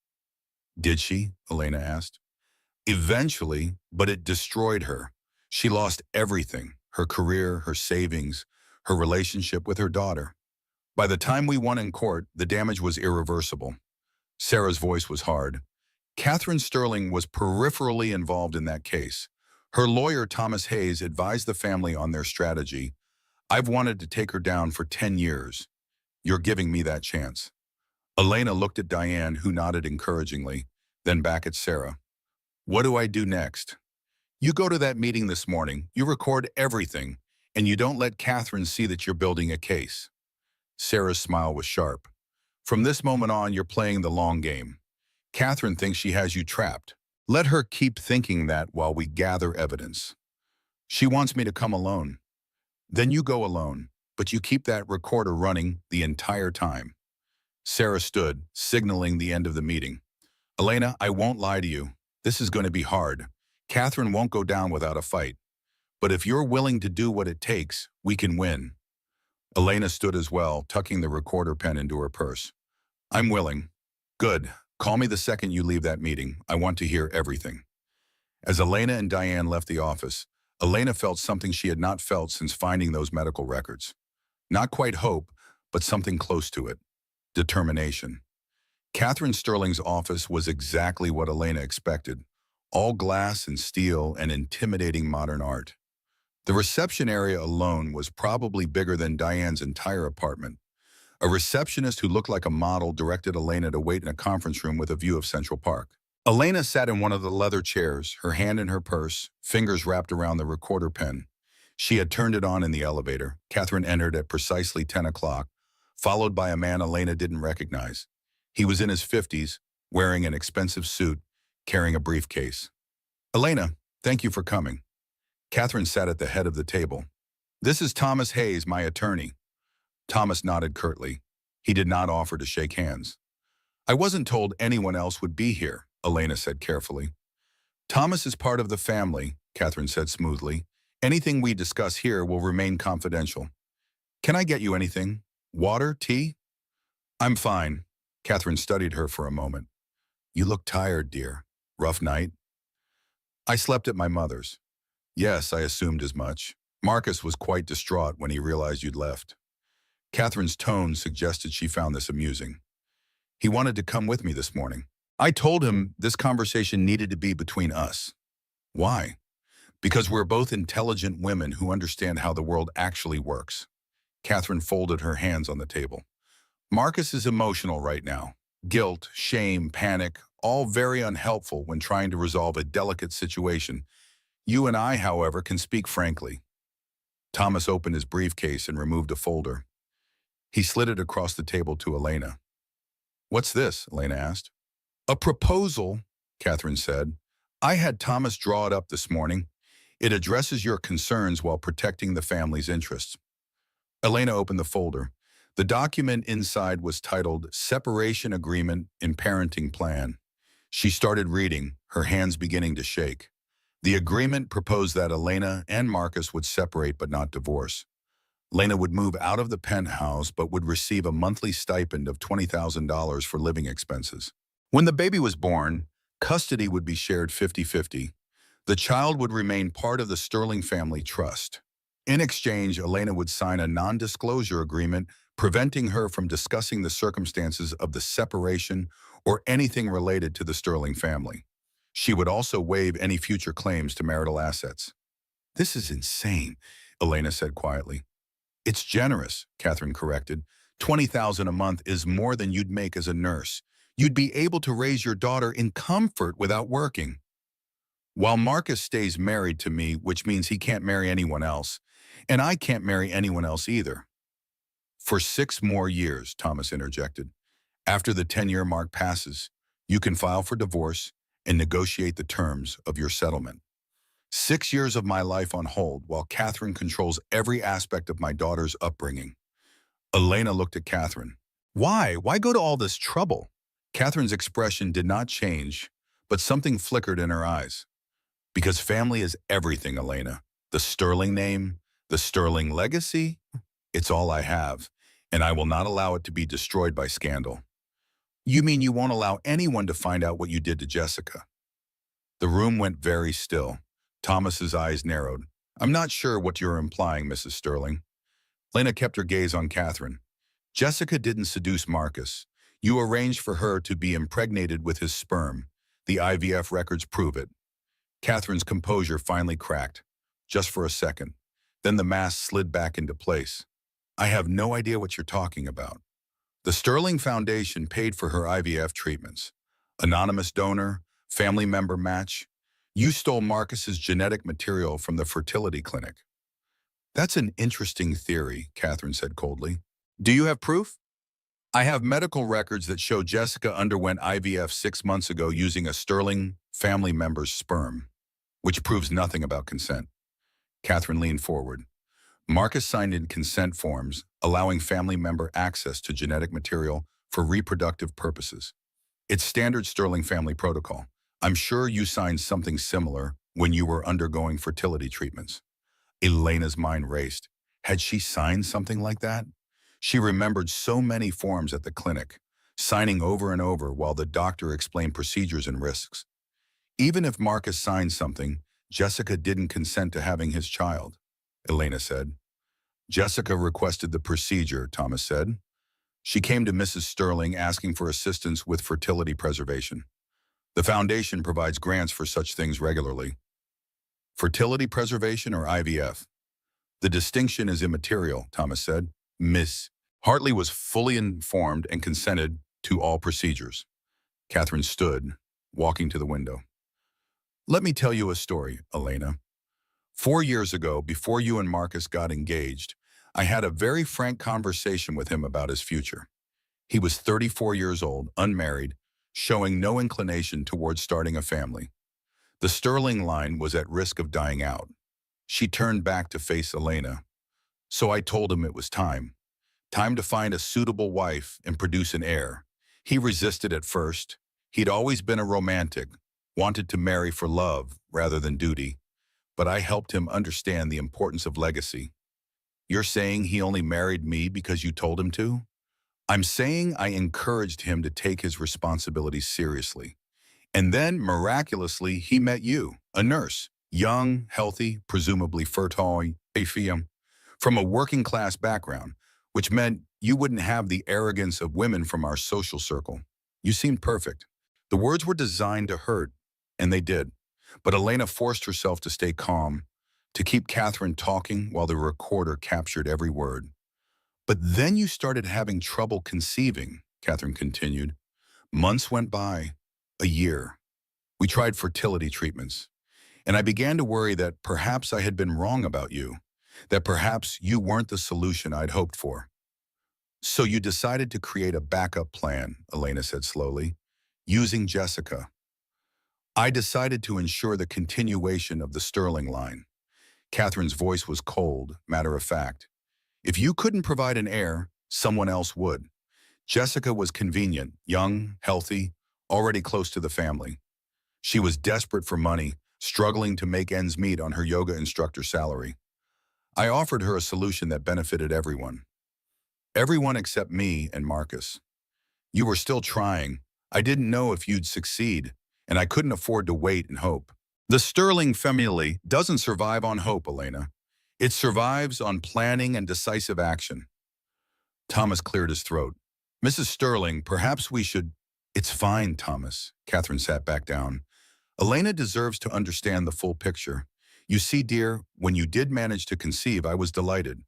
Did she? Elena asked. Eventually, but it destroyed her. She lost everything, her career, her savings, her relationship with her daughter. By the time we won in court, the damage was irreversible. Sarah's voice was hard. Catherine Sterling was peripherally involved in that case. Her lawyer, Thomas Hayes, advised the family on their strategy. I've wanted to take her down for 10 years. You're giving me that chance. Elena looked at Diane, who nodded encouragingly, then back at Sarah. What do I do next? You go to that meeting this morning, you record everything, and you don't let Catherine see that you're building a case. Sarah's smile was sharp. From this moment on, you're playing the long game. Catherine thinks she has you trapped. Let her keep thinking that while we gather evidence. She wants me to come alone. Then you go alone, but you keep that recorder running the entire time. Sarah stood, signaling the end of the meeting. Elena, I won't lie to you. This is going to be hard. Catherine won't go down without a fight. But if you're willing to do what it takes, we can win. Elena stood as well, tucking the recorder pen into her purse. I'm willing. Good. Call me the second you leave that meeting. I want to hear everything. As Elena and Diane left the office, Elena felt something she had not felt since finding those medical records. Not quite hope, but something close to it. Determination. Catherine Sterling's office was exactly what Elena expected. All glass and steel and intimidating modern art. The reception area alone was probably bigger than Diane's entire apartment. A receptionist who looked like a model directed Elena to wait in a conference room with a view of Central Park. Elena sat in one of the leather chairs, her hand in her purse, fingers wrapped around the recorder pen. She had turned it on in the elevator. Catherine entered at precisely 10 o'clock, followed by a man Elena didn't recognize. He was in his 50s, wearing an expensive suit, carrying a briefcase. Elena, thank you for coming. Catherine sat at the head of the table. This is Thomas Hayes, my attorney. Thomas nodded curtly. He did not offer to shake hands. I wasn't told anyone else would be here, Elena said carefully. Thomas is part of the family, Catherine said smoothly. Anything we discuss here will remain confidential. Can I get you anything? Water? Tea? I'm fine. Catherine studied her for a moment. You look tired, dear. Rough night? I slept at my mother's. Yes, I assumed as much. Marcus was quite distraught when he realized you'd left. Catherine's tone suggested she found this amusing. He wanted to come with me this morning. I told him this conversation needed to be between us. Why? Because we're both intelligent women who understand how the world actually works. Catherine folded her hands on the table. Marcus is emotional right now. Guilt, shame, panic, all very unhelpful when trying to resolve a delicate situation. You and I, however, can speak frankly. Thomas opened his briefcase and removed a folder. He slid it across the table to Elena. What's this? Elena asked. A proposal, Catherine said. I had Thomas draw it up this morning. It addresses your concerns while protecting the family's interests. Elena opened the folder. The document inside was titled Separation Agreement in Parenting Plan. She started reading, her hands beginning to shake. The agreement proposed that Elena and Marcus would separate but not divorce. Elena would move out of the penthouse but would receive a monthly stipend of $20,000 for living expenses. When the baby was born, custody would be shared 50-50. The child would remain part of the Sterling family trust. In exchange, Elena would sign a non-disclosure agreement preventing her from discussing the circumstances of the separation or anything related to the Sterling family. She would also waive any future claims to marital assets. This is insane, Elena said quietly. It's generous, Catherine corrected. $20,000 a month is more than you'd make as a nurse. You'd be able to raise your daughter in comfort without working. While Marcus stays married to me, which means he can't marry anyone else, and I can't marry anyone else either. For 6 more years, Thomas interjected. After the 10-year mark passes, you can file for divorce and negotiate the terms of your settlement. 6 years of my life on hold while Catherine controls every aspect of my daughter's upbringing. Elena looked at Catherine. Why? Why go to all this trouble? Catherine's expression did not change, but something flickered in her eyes. Because family is everything, Elena. The Sterling name, the Sterling legacy, it's all I have, and I will not allow it to be destroyed by scandal. You mean you won't allow anyone to find out what you did to Jessica? The room went very still. Thomas's eyes narrowed. I'm not sure what you're implying, Mrs. Sterling. Lena kept her gaze on Catherine. Jessica didn't seduce Marcus. You arranged for her to be impregnated with his sperm. The IVF records prove it. Catherine's composure finally cracked, just for a second. Then the mask slid back into place. I have no idea what you're talking about. The Sterling Foundation paid for her IVF treatments. Anonymous donor, family member match. You stole Marcus's genetic material from the fertility clinic. That's an interesting theory, Catherine said coldly. Do you have proof? I have medical records that show Jessica underwent IVF 6 months ago using a Sterling family member's sperm, which proves nothing about consent. Catherine leaned forward. Marcus signed in consent forms, allowing family member access to genetic material for reproductive purposes. It's standard Sterling family protocol. I'm sure you signed something similar when you were undergoing fertility treatments. Elena's mind raced. Had she signed something like that? She remembered so many forms at the clinic, signing over and over while the doctor explained procedures and risks. Even if Marcus signed something, Jessica didn't consent to having his child, Elena said. Jessica requested the procedure, Thomas said. She came to Mrs. Sterling asking for assistance with fertility preservation. The foundation provides grants for such things regularly. Fertility preservation or IVF? The distinction is immaterial, Thomas said. Miss Hartley was fully informed and consented to all procedures. Catherine stood, walking to the window. Let me tell you a story, Elena. 4 years ago, before you and Marcus got engaged, I had a very frank conversation with him about his future. He was 34 years old, unmarried, showing no inclination towards starting a family. The Sterling line was at risk of dying out. She turned back to face Elena. So I told him it was time. Time to find a suitable wife and produce an heir. He resisted at first. He'd always been a romantic, wanted to marry for love rather than duty. But I helped him understand the importance of legacy. You're saying he only married me because you told him to? I'm saying I encouraged him to take his responsibilities seriously. And then, miraculously, he met you, a nurse, young, healthy, presumably fertile, from a working-class background, which meant you wouldn't have the arrogance of women from our social circle. You seemed perfect. The words were designed to hurt, and they did. But Elena forced herself to stay calm, to keep Catherine talking while the recorder captured every word. But then you started having trouble conceiving, Catherine continued. Months went by, a year. We tried fertility treatments, and I began to worry that perhaps I had been wrong about you, that perhaps you weren't the solution I'd hoped for. So you decided to create a backup plan, Elena said slowly, using Jessica. I decided to ensure the continuation of the Sterling line. Catherine's voice was cold, matter of fact. If you couldn't provide an heir, someone else would. Jessica was convenient, young, healthy, already close to the family. She was desperate for money, struggling to make ends meet on her yoga instructor salary. I offered her a solution that benefited everyone. Everyone except me and Marcus. You were still trying. I didn't know if you'd succeed, and I couldn't afford to wait and hope. The Sterling family doesn't survive on hope, Elena. It survives on planning and decisive action. Thomas cleared his throat. Mrs. Sterling, perhaps we should— It's fine, Thomas. Catherine sat back down. Elena deserves to understand the full picture. You see, dear, when you did manage to conceive, I was delighted.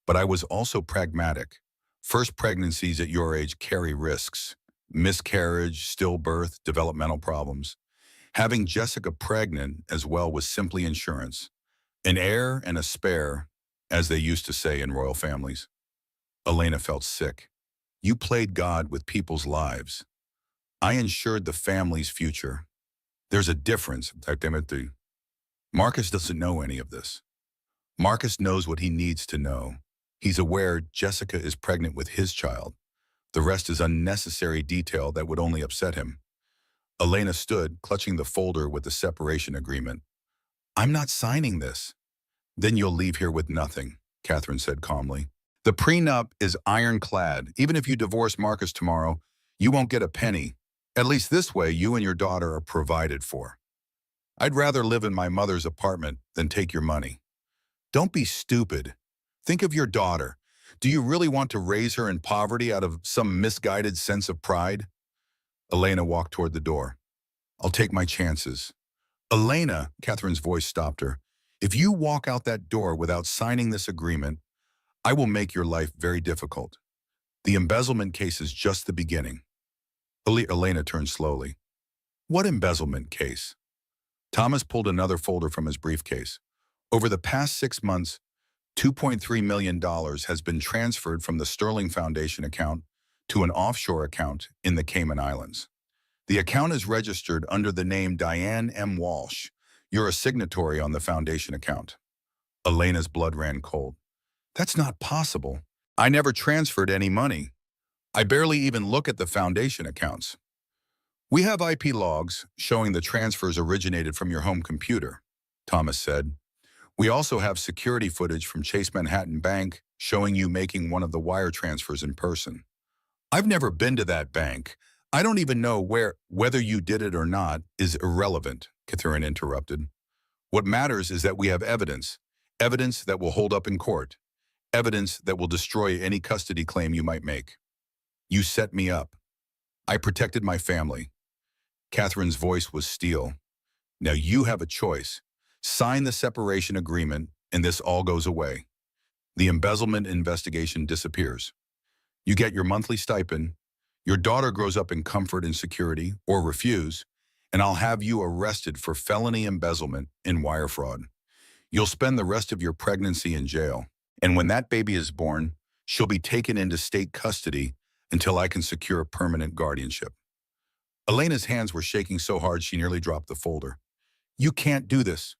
But I was also pragmatic. First pregnancies at your age carry risks. Miscarriage, stillbirth, developmental problems. Having Jessica pregnant as well was simply insurance. An heir and a spare, as they used to say in royal families. Elena felt sick. You played God with people's lives. I ensured the family's future. There's a difference, Timothy. Marcus doesn't know any of this. Marcus knows what he needs to know. He's aware Jessica is pregnant with his child. The rest is unnecessary detail that would only upset him. Elena stood, clutching the folder with the separation agreement. I'm not signing this. Then you'll leave here with nothing, Catherine said calmly. The prenup is ironclad. Even if you divorce Marcus tomorrow, you won't get a penny. At least this way, you and your daughter are provided for. I'd rather live in my mother's apartment than take your money. Don't be stupid. Think of your daughter. Do you really want to raise her in poverty out of some misguided sense of pride? Elena walked toward the door. I'll take my chances. Elena, Catherine's voice stopped her. If you walk out that door without signing this agreement, I will make your life very difficult. The embezzlement case is just the beginning. Elena turned slowly. What embezzlement case? Thomas pulled another folder from his briefcase. Over the past 6 months, $2.3 million has been transferred from the Sterling Foundation account to an offshore account in the Cayman Islands. The account is registered under the name Diane M. Walsh. You're a signatory on the foundation account. Elena's blood ran cold. That's not possible. I never transferred any money. I barely even look at the foundation accounts. We have IP logs showing the transfers originated from your home computer, Thomas said. We also have security footage from Chase Manhattan Bank showing you making one of the wire transfers in person. I've never been to that bank. I don't even know whether you did it or not is irrelevant, Catherine interrupted. What matters is that we have evidence that will hold up in court, evidence that will destroy any custody claim you might make. You set me up. I protected my family. Catherine's voice was steel. Now you have a choice. Sign the separation agreement and this all goes away. The embezzlement investigation disappears. You get your monthly stipend, your daughter grows up in comfort and security, or refuse, and I'll have you arrested for felony embezzlement and wire fraud. You'll spend the rest of your pregnancy in jail, and when that baby is born, she'll be taken into state custody until I can secure permanent guardianship. Elena's hands were shaking so hard she nearly dropped the folder. You can't do this.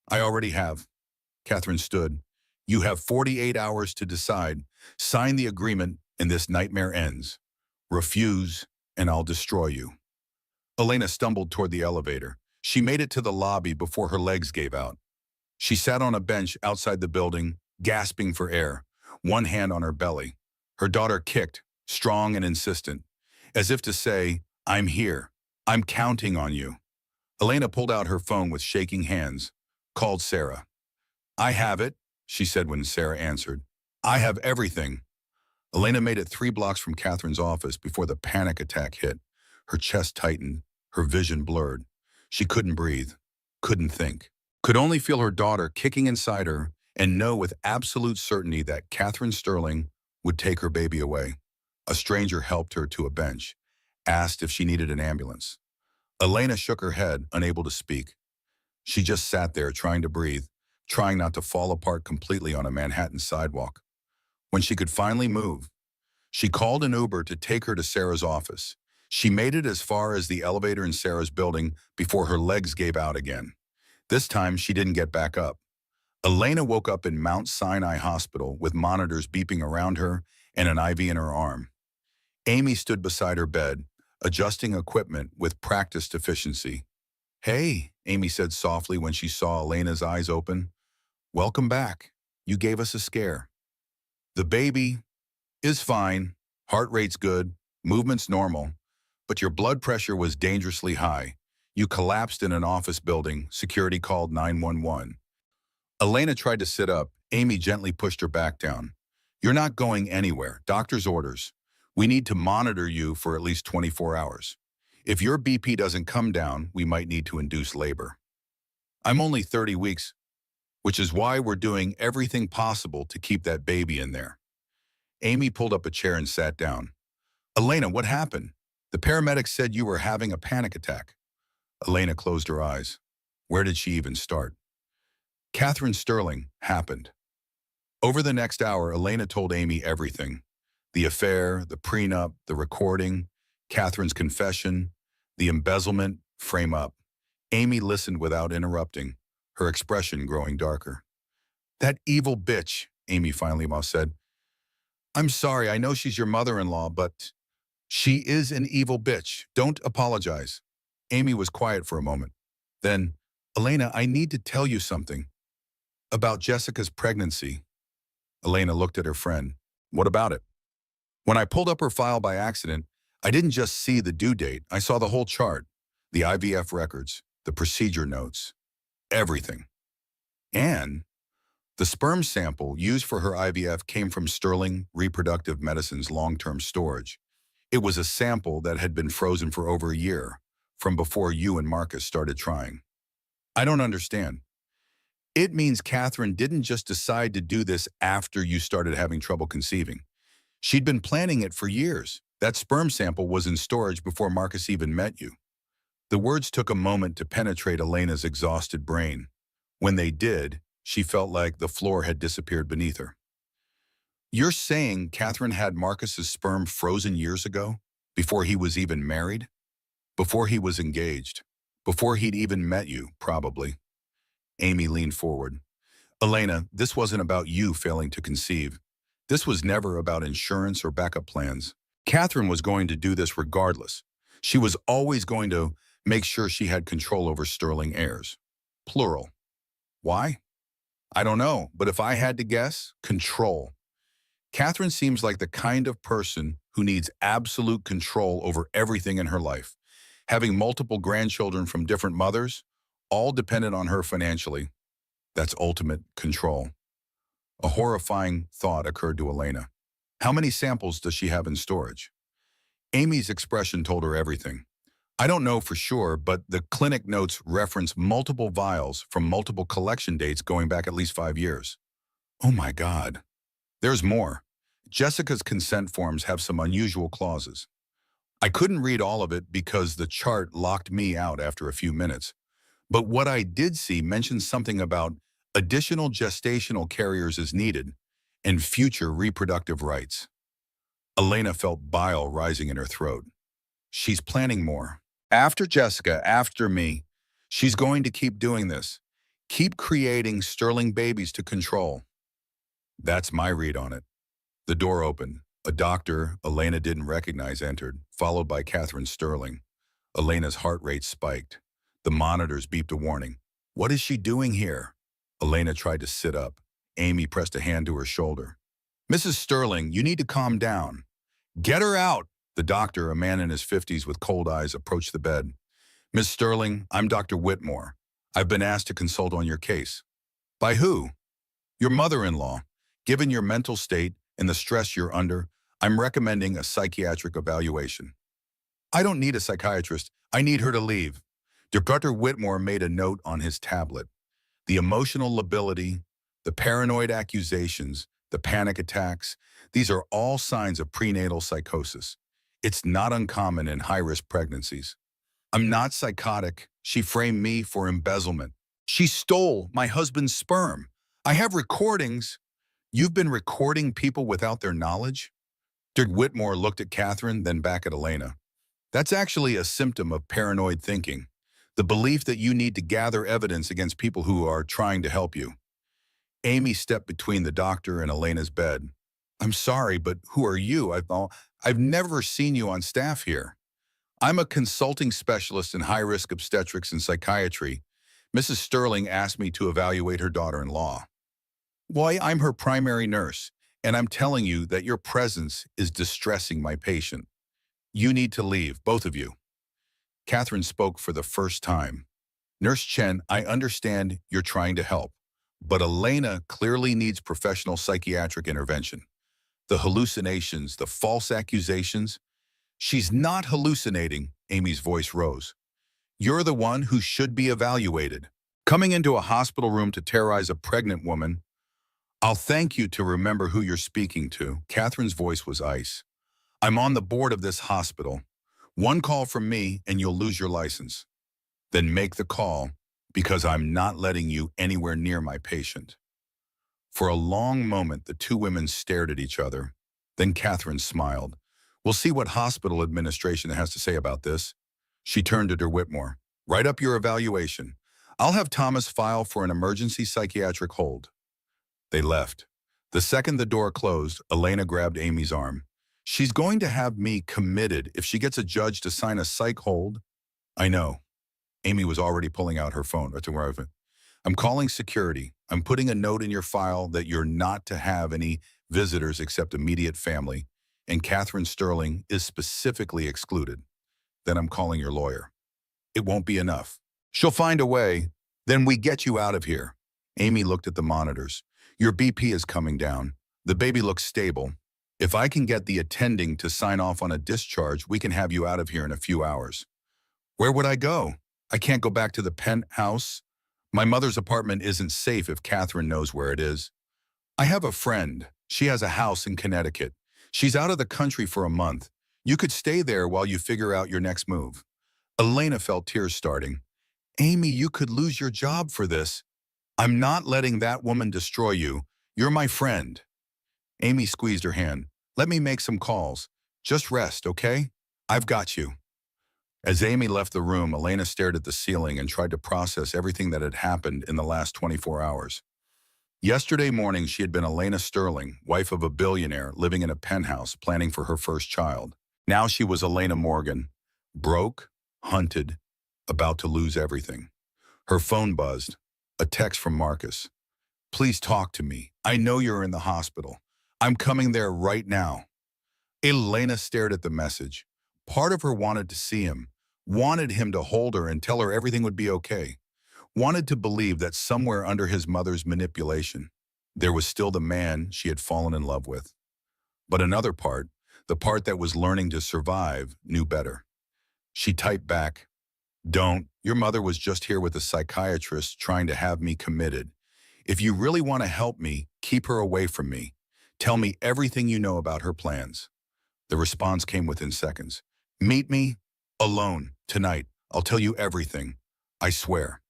I already have. Catherine stood. You have 48 hours to decide. Sign the agreement and this nightmare ends. Refuse and I'll destroy you. Elena stumbled toward the elevator. She made it to the lobby before her legs gave out. She sat on a bench outside the building, gasping for air, one hand on her belly. Her daughter kicked, strong and insistent, as if to say, I'm here. I'm counting on you. Elena pulled out her phone with shaking hands, called Sarah. I have it, she said when Sarah answered. I have everything. Elena made it 3 blocks from Catherine's office before the panic attack hit. Her chest tightened, her vision blurred. She couldn't breathe, couldn't think, could only feel her daughter kicking inside her and know with absolute certainty that Catherine Sterling would take her baby away. A stranger helped her to a bench, asked if she needed an ambulance. Elena shook her head, unable to speak. She just sat there trying to breathe, trying not to fall apart completely on a Manhattan sidewalk. When she could finally move, she called an Uber to take her to Sarah's office. She made it as far as the elevator in Sarah's building before her legs gave out again. This time, she didn't get back up. Elena woke up in Mount Sinai Hospital with monitors beeping around her and an IV in her arm. Amy stood beside her bed, adjusting equipment with practiced efficiency. Hey, Amy said softly when she saw Elena's eyes open. Welcome back. You gave us a scare. The baby is fine, heart rate's good, movement's normal, but your blood pressure was dangerously high. You collapsed in an office building, security called 911. Elena tried to sit up. Amy gently pushed her back down. You're not going anywhere. Doctor's orders. We need to monitor you for at least 24 hours. If your BP doesn't come down, we might need to induce labor. I'm only 30 weeks, which is why we're doing everything possible to keep that baby in there. Amy pulled up a chair and sat down. Elena, what happened? The paramedics said you were having a panic attack. Elena closed her eyes. Where did she even start? Catherine Sterling happened. Over the next hour, Elena told Amy everything. The affair, the prenup, the recording, Catherine's confession, the embezzlement, frame up. Amy listened without interrupting, her expression growing darker. That evil bitch, Amy finally said. I'm sorry, I know she's your mother-in-law, but she is an evil bitch. Don't apologize. Amy was quiet for a moment. Then, Elena, I need to tell you something. About Jessica's pregnancy. Elena looked at her friend. What about it? When I pulled up her file by accident, I didn't just see the due date. I saw the whole chart, the IVF records, the procedure notes, everything. And the sperm sample used for her IVF came from Sterling Reproductive Medicine's long-term storage. It was a sample that had been frozen for over a year, from before you and Marcus started trying. I don't understand. It means Catherine didn't just decide to do this after you started having trouble conceiving. She'd been planning it for years. That sperm sample was in storage before Marcus even met you. The words took a moment to penetrate Elena's exhausted brain. When they did, she felt like the floor had disappeared beneath her. You're saying Catherine had Marcus's sperm frozen years ago? Before he was even married? Before he was engaged? Before he'd even met you, probably. Amy leaned forward. Elena, this wasn't about you failing to conceive. This was never about insurance or backup plans. Catherine was going to do this regardless. She was always going to make sure she had control over Sterling heirs. Plural. Why? I don't know, but if I had to guess, control. Catherine seems like the kind of person who needs absolute control over everything in her life. Having multiple grandchildren from different mothers, all dependent on her financially. That's ultimate control. A horrifying thought occurred to Elena. How many samples does she have in storage? Amy's expression told her everything. I don't know for sure, but the clinic notes reference multiple vials from multiple collection dates going back at least 5 years. Oh my God. There's more. Jessica's consent forms have some unusual clauses. I couldn't read all of it because the chart locked me out after a few minutes. But what I did see mentions something about additional gestational carriers as needed and future reproductive rights. Elena felt bile rising in her throat. She's planning more. After Jessica, after me, she's going to keep doing this. Keep creating Sterling babies to control. That's my read on it. The door opened. A doctor Elena didn't recognize entered, followed by Catherine Sterling. Elena's heart rate spiked. The monitors beeped a warning. What is she doing here? Elena tried to sit up. Amy pressed a hand to her shoulder. Mrs. Sterling, you need to calm down. Get her out! The doctor, a man in his 50s with cold eyes, approached the bed. Miss Sterling, I'm Dr. Whitmore. I've been asked to consult on your case. By who? Your mother-in-law. Given your mental state and the stress you're under, I'm recommending a psychiatric evaluation. I don't need a psychiatrist. I need her to leave. Dr. Whitmore made a note on his tablet. The emotional lability, the paranoid accusations, the panic attacks, these are all signs of prenatal psychosis. It's not uncommon in high-risk pregnancies. I'm not psychotic. She framed me for embezzlement. She stole my husband's sperm. I have recordings. You've been recording people without their knowledge? Dr. Whitmore looked at Catherine, then back at Elena. That's actually a symptom of paranoid thinking. The belief that you need to gather evidence against people who are trying to help you. Amy stepped between the doctor and Elena's bed. I'm sorry, but who are you? I've never seen you on staff here. I'm a consulting specialist in high-risk obstetrics and psychiatry. Mrs. Sterling asked me to evaluate her daughter-in-law. Why, I'm her primary nurse, and I'm telling you that your presence is distressing my patient. You need to leave, both of you. Catherine spoke for the first time. Nurse Chen, I understand you're trying to help, but Elena clearly needs professional psychiatric intervention. The hallucinations, the false accusations. She's not hallucinating, Amy's voice rose. You're the one who should be evaluated. Coming into a hospital room to terrorize a pregnant woman. I'll thank you to remember who you're speaking to. Catherine's voice was ice. I'm on the board of this hospital. One call from me and you'll lose your license. Then make the call, because I'm not letting you anywhere near my patient. For a long moment, the two women stared at each other. Then Catherine smiled. We'll see what hospital administration has to say about this. She turned to Dr. Whitmore. Write up your evaluation. I'll have Thomas file for an emergency psychiatric hold. They left. The second the door closed, Elena grabbed Amy's arm. She's going to have me committed if she gets a judge to sign a psych hold. I know. Amy was already pulling out her phone. I'm calling security. I'm putting a note in your file that you're not to have any visitors except immediate family, and Catherine Sterling is specifically excluded. Then I'm calling your lawyer. It won't be enough. She'll find a way. Then we get you out of here. Amy looked at the monitors. Your BP is coming down. The baby looks stable. If I can get the attending to sign off on a discharge, we can have you out of here in a few hours. Where would I go? I can't go back to the penthouse. My mother's apartment isn't safe if Catherine knows where it is. I have a friend. She has a house in Connecticut. She's out of the country for a month. You could stay there while you figure out your next move. Elena felt tears starting. Amy, you could lose your job for this. I'm not letting that woman destroy you. You're my friend. Amy squeezed her hand. Let me make some calls. Just rest, okay? I've got you. As Amy left the room, Elena stared at the ceiling and tried to process everything that had happened in the last 24 hours. Yesterday morning, she had been Elena Sterling, wife of a billionaire, living in a penthouse, planning for her first child. Now she was Elena Morgan, broke, hunted, about to lose everything. Her phone buzzed. A text from Marcus. Please talk to me. I know you're in the hospital. I'm coming there right now. Elena stared at the message. Part of her wanted to see him, wanted him to hold her and tell her everything would be okay, wanted to believe that somewhere under his mother's manipulation, there was still the man she had fallen in love with. But another part, the part that was learning to survive, knew better. She typed back, Don't. Your mother was just here with a psychiatrist trying to have me committed. If you really want to help me, keep her away from me. Tell me everything you know about her plans. The response came within seconds. Meet me alone tonight. I'll tell you everything. I swear.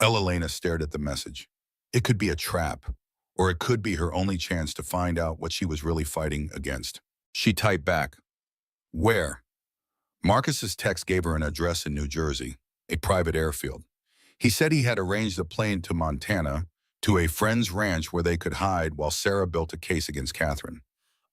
Elena stared at the message. It could be a trap, or it could be her only chance to find out what she was really fighting against. She typed back, Where? Marcus's text gave her an address in New Jersey, a private airfield. He said he had arranged a plane to Montana, to a friend's ranch where they could hide while Sarah built a case against Catherine.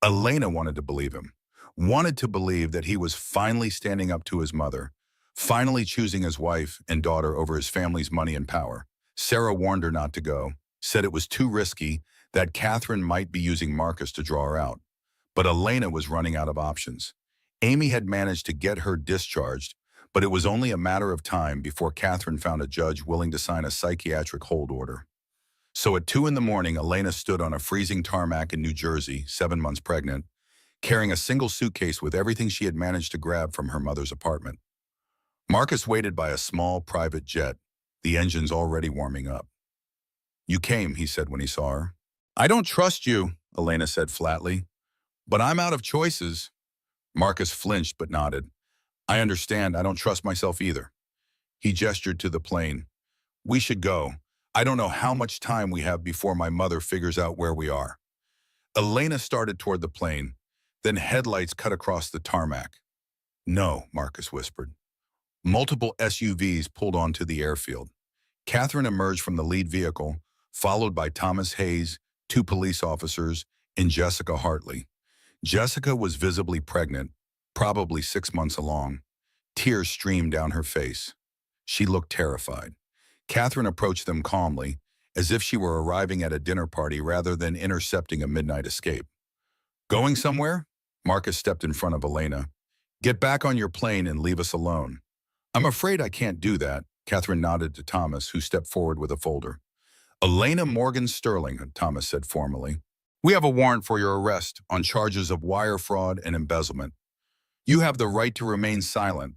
Elena wanted to believe him, wanted to believe that he was finally standing up to his mother, finally choosing his wife and daughter over his family's money and power. Sarah warned her not to go, said it was too risky, that Catherine might be using Marcus to draw her out. But Elena was running out of options. Amy had managed to get her discharged, but it was only a matter of time before Catherine found a judge willing to sign a psychiatric hold order. So at 2 in the morning, Elena stood on a freezing tarmac in New Jersey, 7 months pregnant, carrying a single suitcase with everything she had managed to grab from her mother's apartment. Marcus waited by a small private jet, the engines already warming up. You came, he said when he saw her. I don't trust you, Elena said flatly, but I'm out of choices. Marcus flinched but nodded. I understand. I don't trust myself either. He gestured to the plane. We should go. I don't know how much time we have before my mother figures out where we are. Elena started toward the plane, then headlights cut across the tarmac. No, Marcus whispered. Multiple SUVs pulled onto the airfield. Catherine emerged from the lead vehicle, followed by Thomas Hayes, 2 police officers, and Jessica Hartley. Jessica was visibly pregnant, probably 6 months along. Tears streamed down her face. She looked terrified. Catherine approached them calmly, as if she were arriving at a dinner party rather than intercepting a midnight escape. Going somewhere? Marcus stepped in front of Elena. Get back on your plane and leave us alone. I'm afraid I can't do that, Catherine nodded to Thomas, who stepped forward with a folder. Elena Morgan Sterling, Thomas said formally. We have a warrant for your arrest on charges of wire fraud and embezzlement. You have the right to remain silent.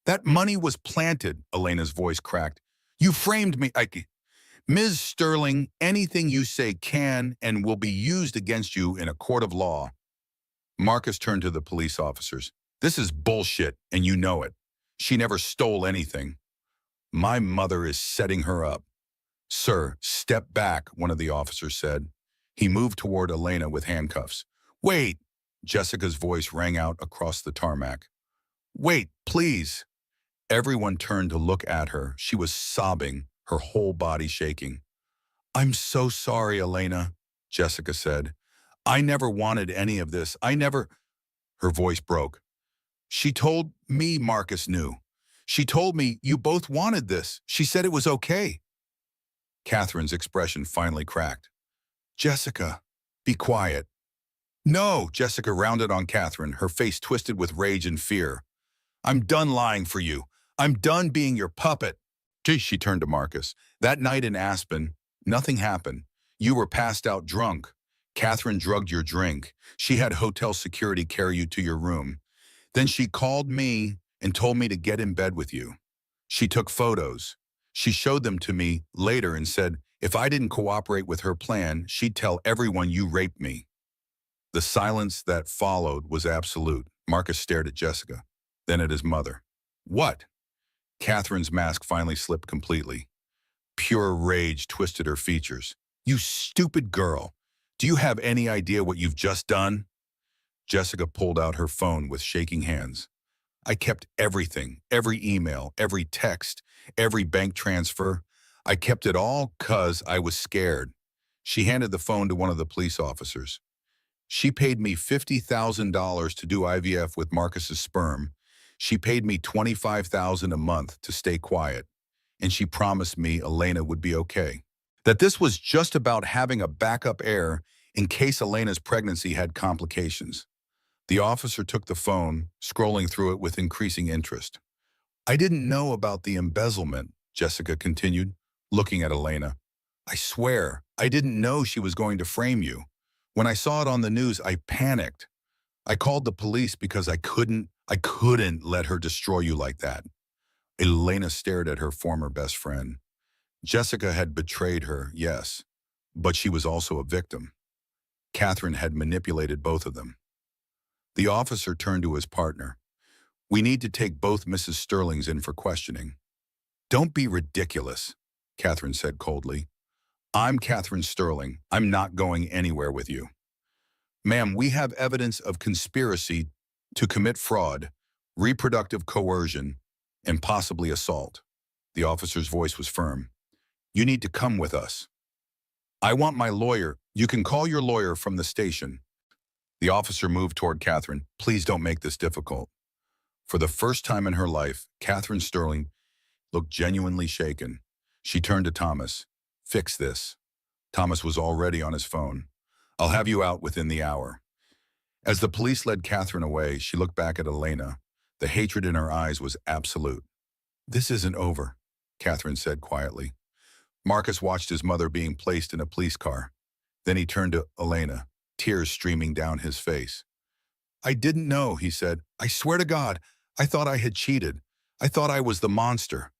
That money was planted, Elena's voice cracked. You framed me. Ms. Sterling, anything you say can and will be used against you in a court of law. Marcus turned to the police officers. This is bullshit, and you know it. She never stole anything. My mother is setting her up. Sir, step back, one of the officers said. He moved toward Elena with handcuffs. Wait, Jessica's voice rang out across the tarmac. Wait, please. Everyone turned to look at her. She was sobbing, her whole body shaking. I'm so sorry, Elena, Jessica said. I never wanted any of this. Her voice broke. She told me Marcus knew. She told me you both wanted this. She said it was okay. Catherine's expression finally cracked. Jessica, be quiet. No, Jessica rounded on Catherine, her face twisted with rage and fear. I'm done lying for you. I'm done being your puppet. She turned to Marcus. That night in Aspen, nothing happened. You were passed out drunk. Catherine drugged your drink. She had hotel security carry you to your room. Then she called me and told me to get in bed with you. She took photos. She showed them to me later and said, if I didn't cooperate with her plan, she'd tell everyone you raped me. The silence that followed was absolute. Marcus stared at Jessica, then at his mother. What? Catherine's mask finally slipped completely. Pure rage twisted her features. You stupid girl. Do you have any idea what you've just done? Jessica pulled out her phone with shaking hands. I kept everything, every email, every text, every bank transfer. I kept it all 'cause I was scared. She handed the phone to one of the police officers. She paid me $50,000 to do IVF with Marcus's sperm. She paid me $25,000 a month to stay quiet. And she promised me Elena would be okay. That this was just about having a backup heir in case Elena's pregnancy had complications. The officer took the phone, scrolling through it with increasing interest. I didn't know about the embezzlement, Jessica continued, looking at Elena. I swear, I didn't know she was going to frame you. When I saw it on the news, I panicked. I called the police because I couldn't let her destroy you like that. Elena stared at her former best friend. Jessica had betrayed her, yes, but she was also a victim. Catherine had manipulated both of them. The officer turned to his partner. We need to take both Mrs. Sterlings in for questioning. Don't be ridiculous, Catherine said coldly. I'm Catherine Sterling. I'm not going anywhere with you. Ma'am, we have evidence of conspiracy to commit fraud, reproductive coercion, and possibly assault. The officer's voice was firm. You need to come with us. I want my lawyer. You can call your lawyer from the station. The officer moved toward Catherine. Please don't make this difficult. For the first time in her life, Catherine Sterling looked genuinely shaken. She turned to Thomas. Fix this. Thomas was already on his phone. I'll have you out within the hour. As the police led Catherine away, she looked back at Elena. The hatred in her eyes was absolute. This isn't over, Catherine said quietly. Marcus watched his mother being placed in a police car. Then he turned to Elena, tears streaming down his face. I didn't know, he said. I swear to God, I thought I had cheated. I thought I was the monster.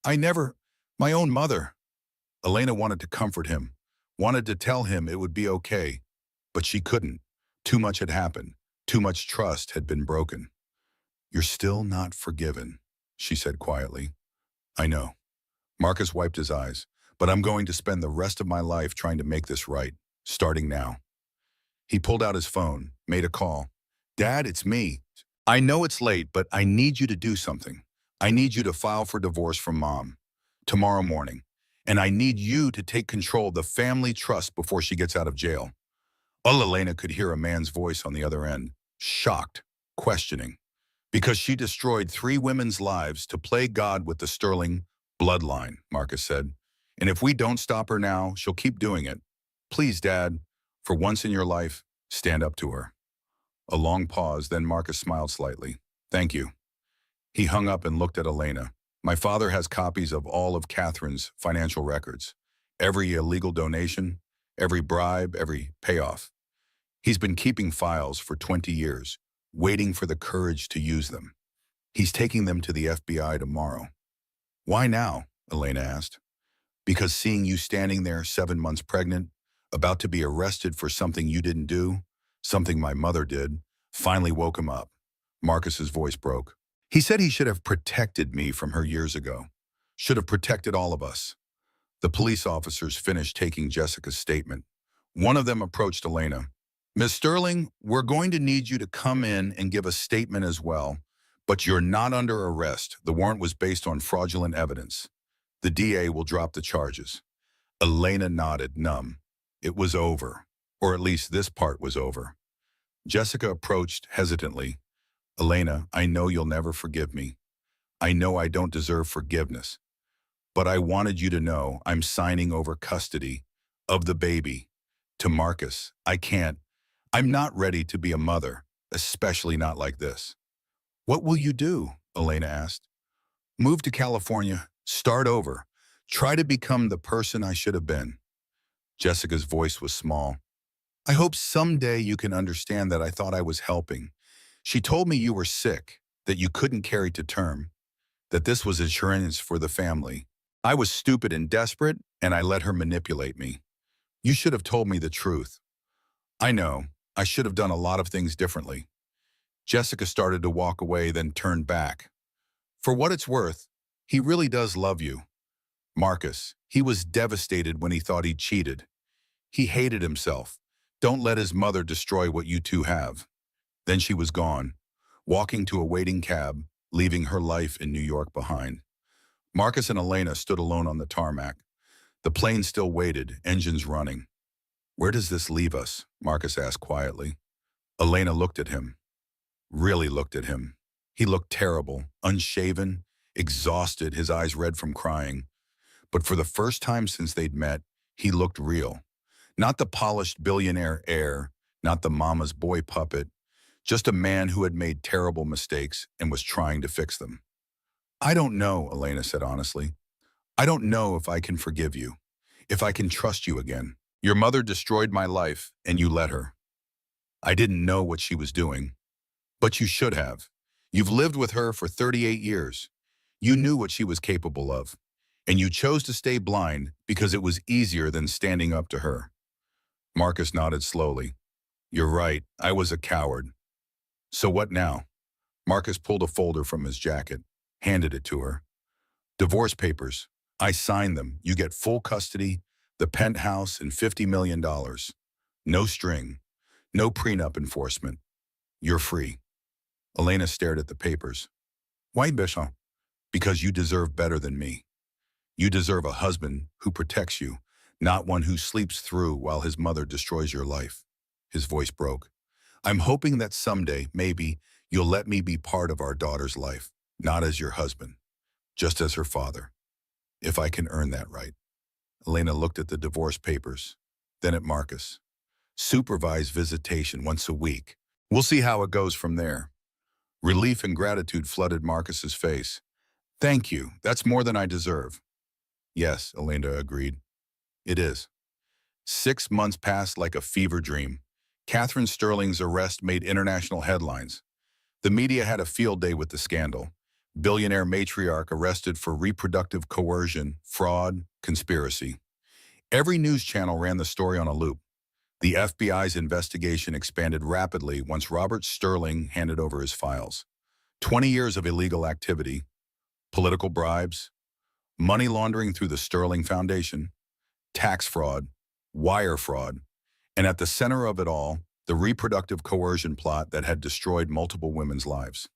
My own mother. Elena wanted to comfort him, wanted to tell him it would be okay, but she couldn't. Too much had happened. Too much trust had been broken. You're still not forgiven, she said quietly. I know. Marcus wiped his eyes. But I'm going to spend the rest of my life trying to make this right, starting now. He pulled out his phone, made a call. Dad, it's me. I know it's late, but I need you to do something. I need you to file for divorce from Mom tomorrow morning. And I need you to take control of the family trust before she gets out of jail. All Elena could hear a man's voice on the other end, shocked, questioning. Because she destroyed 3 women's lives to play God with the Sterling bloodline, Marcus said. And if we don't stop her now, she'll keep doing it. Please, Dad, for once in your life, stand up to her. A long pause, then Marcus smiled slightly. Thank you. He hung up and looked at Elena. My father has copies of all of Catherine's financial records. Every illegal donation, every bribe, every payoff. He's been keeping files for 20 years, waiting for the courage to use them. He's taking them to the FBI tomorrow. Why now? Elena asked. Because seeing you standing there 7 months pregnant, about to be arrested for something you didn't do, something my mother did, finally woke him up. Marcus's voice broke. He said he should have protected me from her years ago. Should have protected all of us. The police officers finished taking Jessica's statement. One of them approached Elena. Ms. Sterling, we're going to need you to come in and give a statement as well, but you're not under arrest. The warrant was based on fraudulent evidence. The DA will drop the charges. Elena nodded, numb. It was over, or at least this part was over. Jessica approached hesitantly. Elena, I know you'll never forgive me. I know I don't deserve forgiveness. But I wanted you to know I'm signing over custody of the baby to Marcus. I'm not ready to be a mother, especially not like this. What will you do? Elena asked. Move to California, start over, try to become the person I should have been. Jessica's voice was small. I hope someday you can understand that I thought I was helping. She told me you were sick, that you couldn't carry to term, that this was insurance for the family. I was stupid and desperate, and I let her manipulate me. You should have told me the truth. I know, I should have done a lot of things differently. Jessica started to walk away, then turned back. For what it's worth, He really does love you. Marcus, he was devastated when he thought he'd cheated. He hated himself. Don't let his mother destroy what you two have. Then she was gone, walking to a waiting cab, leaving her life in New York behind. Marcus and Elena stood alone on the tarmac. The plane still waited, engines running. Where does this leave us? Marcus asked quietly. Elena looked at him, really looked at him. He looked terrible, unshaven, exhausted, his eyes red from crying. But for the first time since they'd met, he looked real. Not the polished billionaire heir, not the mama's boy puppet, just a man who had made terrible mistakes and was trying to fix them. I don't know, Elena said honestly. I don't know if I can forgive you, if I can trust you again. Your mother destroyed my life, and you let her. I didn't know what she was doing, but you should have. You've lived with her for 38 years. You knew what she was capable of, and you chose to stay blind because it was easier than standing up to her. Marcus nodded slowly. You're right, I was a coward. So what now? Marcus pulled a folder from his jacket, handed it to her. Divorce papers. I signed them. You get full custody, the penthouse, and $50 million. No string. No prenup enforcement. You're free. Elena stared at the papers. Why, Bishop? Because you deserve better than me. You deserve a husband who protects you, not one who sleeps through while his mother destroys your life. His voice broke. I'm hoping that someday, maybe, you'll let me be part of our daughter's life, not as your husband, just as her father, if I can earn that right. Elena looked at the divorce papers, then at Marcus. Supervised visitation once a week. We'll see how it goes from there. Relief and gratitude flooded Marcus's face. Thank you. That's more than I deserve. Yes, Elena agreed. It is. 6 months passed like a fever dream. Catherine Sterling's arrest made international headlines. The media had a field day with the scandal. Billionaire matriarch arrested for reproductive coercion, fraud, conspiracy. Every news channel ran the story on a loop. The FBI's investigation expanded rapidly once Robert Sterling handed over his files. 20 years of illegal activity, political bribes, money laundering through the Sterling Foundation, tax fraud, wire fraud, and at the center of it all, the reproductive coercion plot that had destroyed multiple women's lives.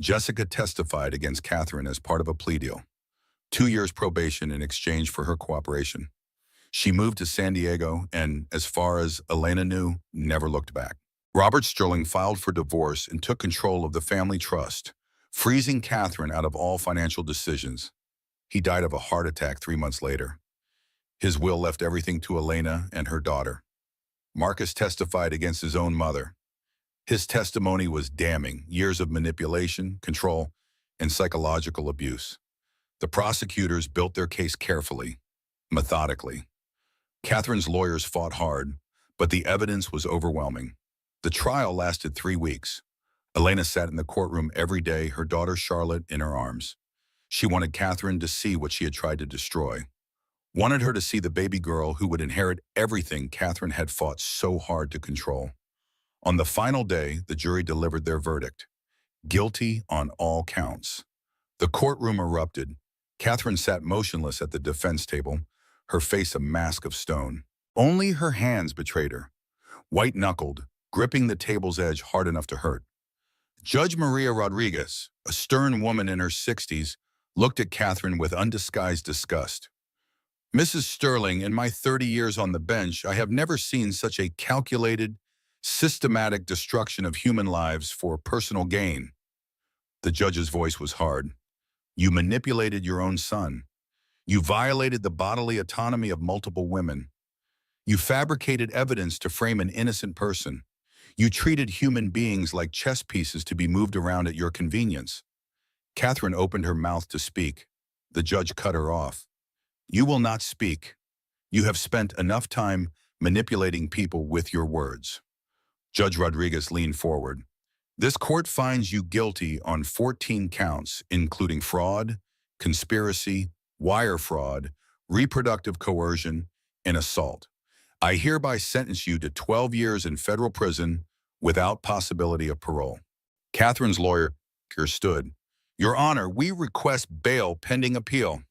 Jessica testified against Catherine as part of a plea deal. 2 years probation in exchange for her cooperation. She moved to San Diego and, as far as Elena knew, never looked back. Robert Sterling filed for divorce and took control of the family trust, freezing Catherine out of all financial decisions. He died of a heart attack 3 months later. His will left everything to Elena and her daughter. Marcus testified against his own mother. His testimony was damning, years of manipulation, control, and psychological abuse. The prosecutors built their case carefully, methodically. Catherine's lawyers fought hard, but the evidence was overwhelming. The trial lasted 3 weeks. Elena sat in the courtroom every day, her daughter Charlotte in her arms. She wanted Catherine to see what she had tried to destroy. Wanted her to see the baby girl who would inherit everything Catherine had fought so hard to control. On the final day, the jury delivered their verdict. Guilty on all counts. The courtroom erupted. Catherine sat motionless at the defense table, her face a mask of stone. Only her hands betrayed her, white-knuckled, gripping the table's edge hard enough to hurt. Judge Maria Rodriguez, a stern woman in her 60s, looked at Catherine with undisguised disgust. Mrs. Sterling, in my 30 years on the bench, I have never seen such a calculated, systematic destruction of human lives for personal gain. The judge's voice was hard. You manipulated your own son. You violated the bodily autonomy of multiple women. You fabricated evidence to frame an innocent person. You treated human beings like chess pieces to be moved around at your convenience. Catherine opened her mouth to speak. The judge cut her off. You will not speak. You have spent enough time manipulating people with your words. Judge Rodriguez leaned forward. This court finds you guilty on 14 counts, including fraud, conspiracy, wire fraud, reproductive coercion, and assault. I hereby sentence you to 12 years in federal prison without possibility of parole. Catherine's lawyer stood. Your Honor, we request bail pending appeal.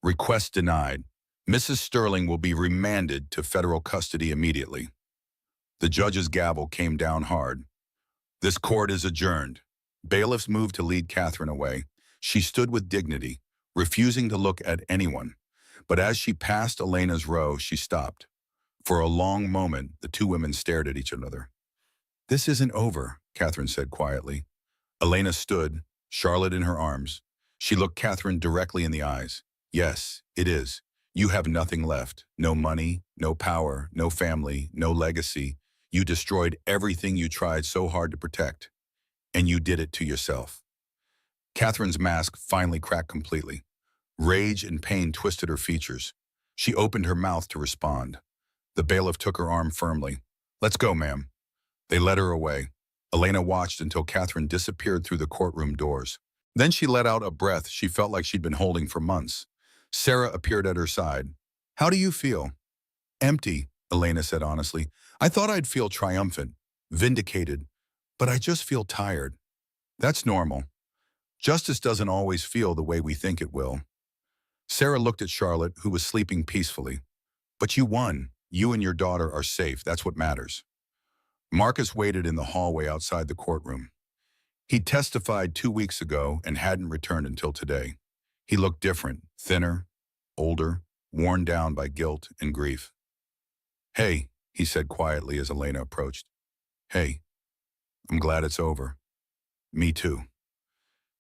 Request denied. Mrs. Sterling will be remanded to federal custody immediately. The judge's gavel came down hard. This court is adjourned. Bailiffs moved to lead Catherine away. She stood with dignity, refusing to look at anyone. But as she passed Elena's row, she stopped. For a long moment, the two women stared at each other. This isn't over, Catherine said quietly. Elena stood, Charlotte in her arms. She looked Catherine directly in the eyes. Yes, it is. You have nothing left. No money, no power, no family, no legacy. You destroyed everything you tried so hard to protect. And you did it to yourself. Catherine's mask finally cracked completely. Rage and pain twisted her features. She opened her mouth to respond. The bailiff took her arm firmly. Let's go, ma'am. They led her away. Elena watched until Catherine disappeared through the courtroom doors. Then she let out a breath she felt like she'd been holding for months. Sarah appeared at her side. How do you feel? Empty, Elena said honestly. I thought I'd feel triumphant, vindicated, but I just feel tired. That's normal. Justice doesn't always feel the way we think it will. Sarah looked at Charlotte, who was sleeping peacefully. But you won. You and your daughter are safe. That's what matters. Marcus waited in the hallway outside the courtroom. He testified 2 weeks ago and hadn't returned until today. He looked different, thinner, older, worn down by guilt and grief. Hey, he said quietly as Elena approached. Hey, I'm glad it's over. Me too.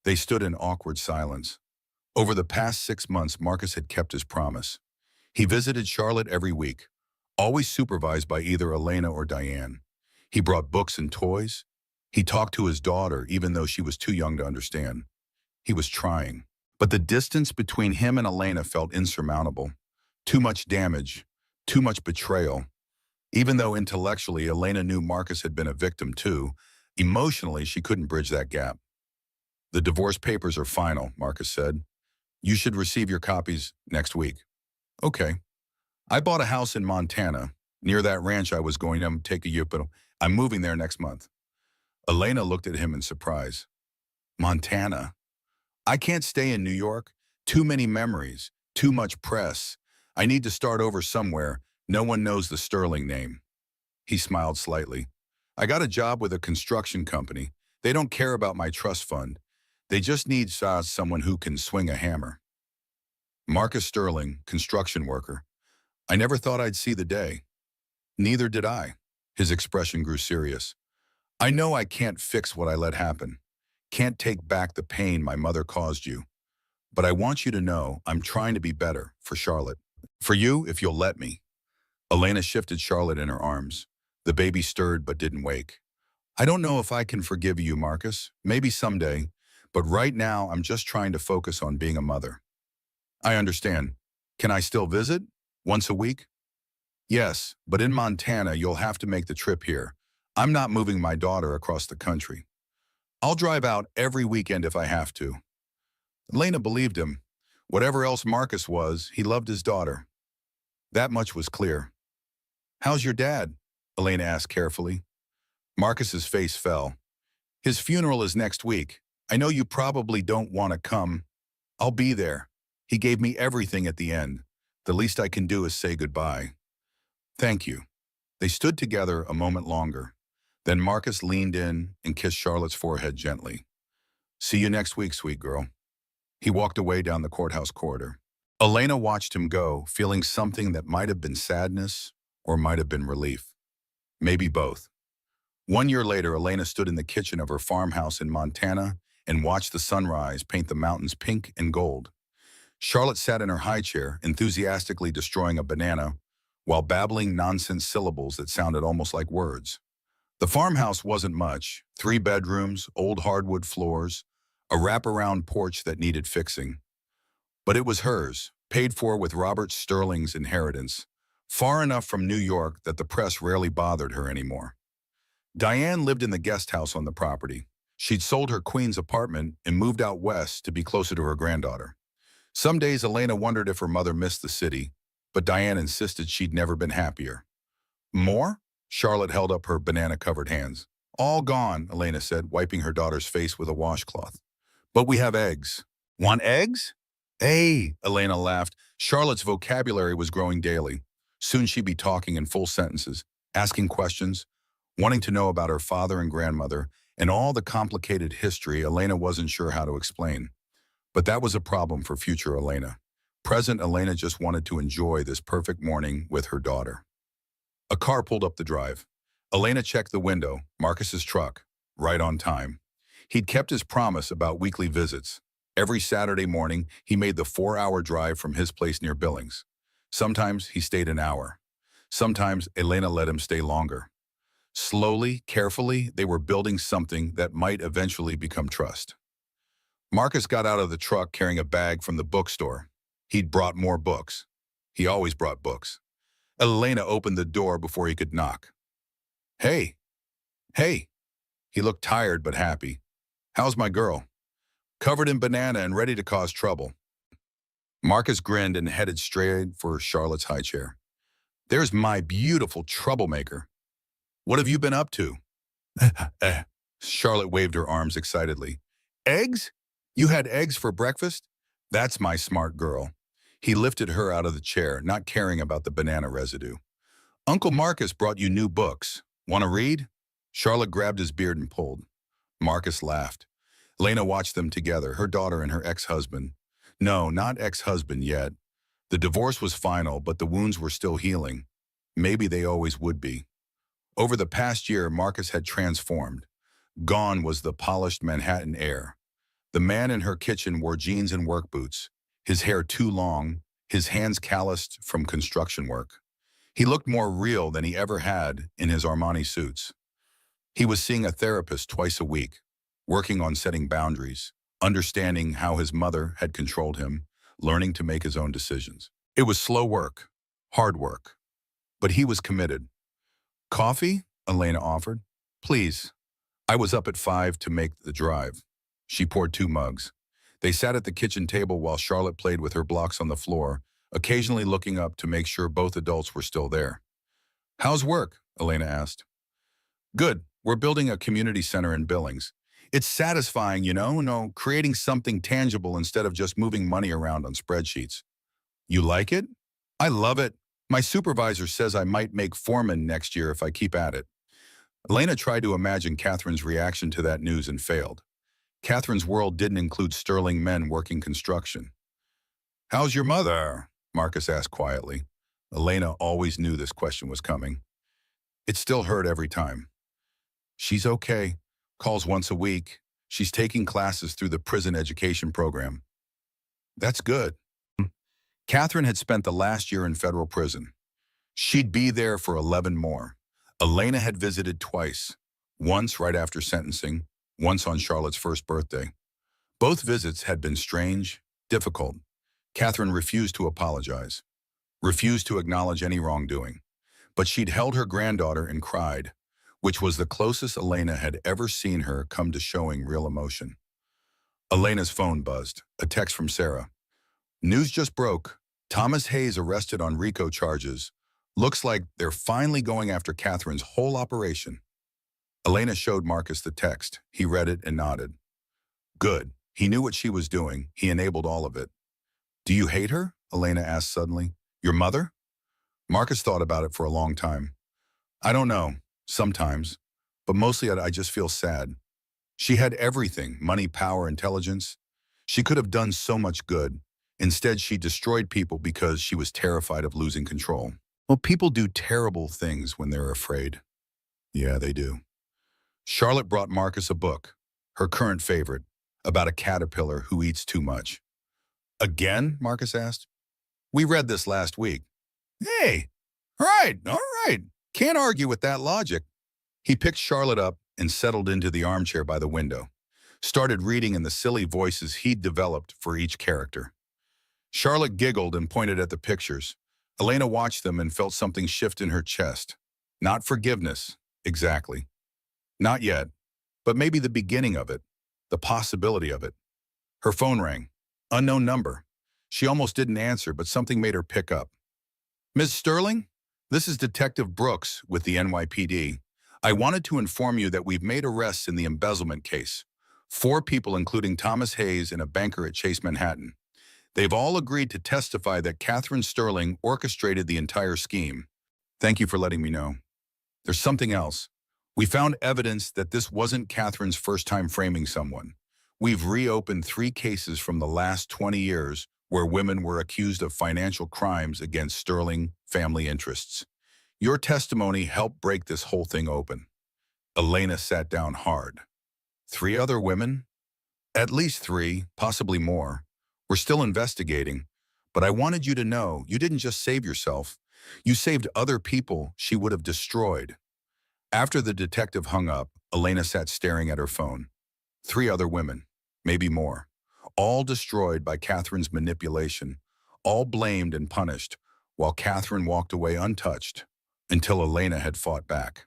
They stood in awkward silence. Over the past 6 months, Marcus had kept his promise. He visited Charlotte every week, always supervised by either Elena or Diane. He brought books and toys. He talked to his daughter, even though she was too young to understand. He was trying. But the distance between him and Elena felt insurmountable. Too much damage, too much betrayal. Even though intellectually Elena knew Marcus had been a victim too, emotionally she couldn't bridge that gap. The divorce papers are final, Marcus said. You should receive your copies next week. Okay. I bought a house in Montana, near that ranch I was going to take a year, but I'm moving there next month. Elena looked at him in surprise. Montana? I can't stay in New York. Too many memories, too much press. I need to start over somewhere. No one knows the Sterling name. He smiled slightly. I got a job with a construction company. They don't care about my trust fund. They just need someone who can swing a hammer. Marcus Sterling, construction worker. I never thought I'd see the day. Neither did I. His expression grew serious. I know I can't fix what I let happen. Can't take back the pain my mother caused you. But I want you to know I'm trying to be better for Charlotte. For you, if you'll let me. Elena shifted Charlotte in her arms. The baby stirred but didn't wake. I don't know if I can forgive you, Marcus. Maybe someday. But right now, I'm just trying to focus on being a mother. I understand. Can I still visit? Once a week? Yes, but in Montana, you'll have to make the trip here. I'm not moving my daughter across the country. I'll drive out every weekend if I have to. Elena believed him. Whatever else Marcus was, he loved his daughter. That much was clear. How's your dad? Elena asked carefully. Marcus's face fell. His funeral is next week. I know you probably don't want to come. I'll be there. He gave me everything at the end. The least I can do is say goodbye. Thank you. They stood together a moment longer. Then Marcus leaned in and kissed Charlotte's forehead gently. See you next week, sweet girl. He walked away down the courthouse corridor. Elena watched him go, feeling something that might have been sadness or might have been relief. Maybe both. 1 year later, Elena stood in the kitchen of her farmhouse in Montana and watched the sunrise paint the mountains pink and gold. Charlotte sat in her high chair, enthusiastically destroying a banana, while babbling nonsense syllables that sounded almost like words. The farmhouse wasn't much. 3 bedrooms, old hardwood floors, a wraparound porch that needed fixing. But it was hers, paid for with Robert Sterling's inheritance, far enough from New York that the press rarely bothered her anymore. Diane lived in the guest house on the property. She'd sold her Queens apartment and moved out west to be closer to her granddaughter. Some days Elena wondered if her mother missed the city, but Diane insisted she'd never been happier. More? Charlotte held up her banana-covered hands. All gone, Elena said, wiping her daughter's face with a washcloth. But we have eggs. Want eggs? Hey, Elena laughed. Charlotte's vocabulary was growing daily. Soon she'd be talking in full sentences, asking questions, wanting to know about her father and grandmother, and all the complicated history Elena wasn't sure how to explain. But that was a problem for future Elena. Present Elena just wanted to enjoy this perfect morning with her daughter. A car pulled up the drive. Elena checked the window, Marcus's truck, right on time. He'd kept his promise about weekly visits. Every Saturday morning, he made the 4-hour drive from his place near Billings. Sometimes he stayed an hour. Sometimes Elena let him stay longer. Slowly, carefully, they were building something that might eventually become trust. Marcus got out of the truck carrying a bag from the bookstore. He'd brought more books. He always brought books. Elena opened the door before he could knock. Hey, hey. He looked tired but happy. How's my girl? Covered in banana and ready to cause trouble. Marcus grinned and headed straight for Charlotte's high chair. There's my beautiful troublemaker. What have you been up to? Eh. Charlotte waved her arms excitedly. Eggs? You had eggs for breakfast? That's my smart girl. He lifted her out of the chair, not caring about the banana residue. Uncle Marcus brought you new books. Want to read? Charlotte grabbed his beard and pulled. Marcus laughed. Lena watched them together, her daughter and her ex-husband. No, not ex-husband yet. The divorce was final, but the wounds were still healing. Maybe they always would be. Over the past year, Marcus had transformed. Gone was the polished Manhattan air. The man in her kitchen wore jeans and work boots, his hair too long, his hands calloused from construction work. He looked more real than he ever had in his Armani suits. He was seeing a therapist twice a week, working on setting boundaries, understanding how his mother had controlled him, learning to make his own decisions. It was slow work, hard work, but he was committed. Coffee? Elena offered. Please. I was up at 5 to make the drive. She poured 2 mugs. They sat at the kitchen table while Charlotte played with her blocks on the floor, occasionally looking up to make sure both adults were still there. How's work? Elena asked. Good. We're building a community center in Billings. It's satisfying, creating something tangible instead of just moving money around on spreadsheets. You like it? I love it. My supervisor says I might make foreman next year if I keep at it. Elena tried to imagine Catherine's reaction to that news and failed. Catherine's world didn't include sterling men working construction. How's your mother? Marcus asked quietly. Elena always knew this question was coming. It still hurt every time. She's okay. Calls once a week. She's taking classes through the prison education program. That's good. Catherine had spent the last year in federal prison. She'd be there for 11 more. Elena had visited twice, once right after sentencing, once on Charlotte's first birthday. Both visits had been strange, difficult. Catherine refused to apologize, refused to acknowledge any wrongdoing. But she'd held her granddaughter and cried, which was the closest Elena had ever seen her come to showing real emotion. Elena's phone buzzed, a text from Sarah. News just broke. Thomas Hayes arrested on RICO charges. Looks like they're finally going after Catherine's whole operation. Elena showed Marcus the text. He read it and nodded. Good. He knew what she was doing. He enabled all of it. Do you hate her? Elena asked suddenly. Your mother? Marcus thought about it for a long time. I don't know. Sometimes. But mostly I just feel sad. She had everything, money, power, intelligence. She could have done so much good. Instead, she destroyed people because she was terrified of losing control. Well, people do terrible things when they're afraid. Yeah, they do. Charlotte brought Marcus a book, her current favorite, about a caterpillar who eats too much. Again? Marcus asked. We read this last week. Hey, all right. Can't argue with that logic. He picked Charlotte up and settled into the armchair by the window, started reading in the silly voices he'd developed for each character. Charlotte giggled and pointed at the pictures. Elena watched them and felt something shift in her chest. Not forgiveness, exactly. Not yet, but maybe the beginning of it, the possibility of it. Her phone rang. Unknown number. She almost didn't answer, but something made her pick up. Ms. Sterling, this is Detective Brooks with the NYPD. I wanted to inform you that we've made arrests in the embezzlement case. 4 people, including Thomas Hayes and a banker at Chase Manhattan. They've all agreed to testify that Catherine Sterling orchestrated the entire scheme. Thank you for letting me know. There's something else. We found evidence that this wasn't Catherine's first time framing someone. We've reopened 3 cases from the last 20 years where women were accused of financial crimes against Sterling family interests. Your testimony helped break this whole thing open. Elena sat down hard. 3 other women? At least 3, possibly more. We're still investigating, but I wanted you to know you didn't just save yourself. You saved other people she would have destroyed. After the detective hung up, Elena sat staring at her phone. 3 other women, maybe more, all destroyed by Catherine's manipulation, all blamed and punished, while Catherine walked away untouched until Elena had fought back.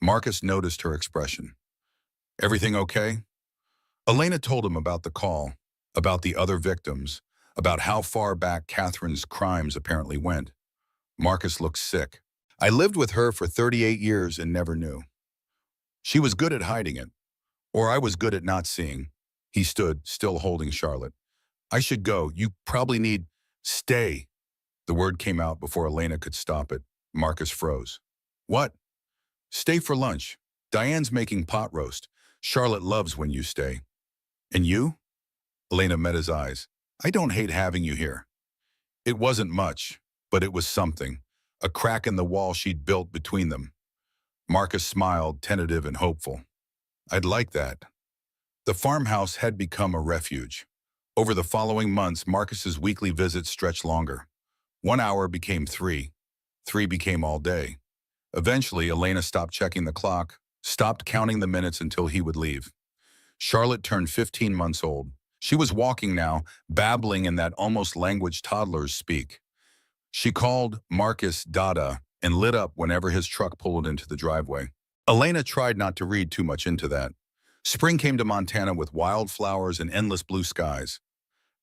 Marcus noticed her expression. Everything okay? Elena told him about the call, about the other victims, about how far back Catherine's crimes apparently went. Marcus looked sick. I lived with her for 38 years and never knew. She was good at hiding it, or I was good at not seeing. He stood, still holding Charlotte. I should go. You probably need... Stay. The word came out before Elena could stop it. Marcus froze. What? Stay for lunch. Diane's making pot roast. Charlotte loves when you stay. And you? Elena met his eyes. I don't hate having you here. It wasn't much, but it was something. A crack in the wall she'd built between them. Marcus smiled, tentative and hopeful. I'd like that. The farmhouse had become a refuge. Over the following months, Marcus's weekly visits stretched longer. 1 hour became 3. 3 became all day. Eventually, Elena stopped checking the clock, stopped counting the minutes until he would leave. Charlotte turned 15 months old. She was walking now, babbling in that almost language toddlers speak. She called Marcus Dada and lit up whenever his truck pulled into the driveway. Elena tried not to read too much into that. Spring came to Montana with wildflowers and endless blue skies.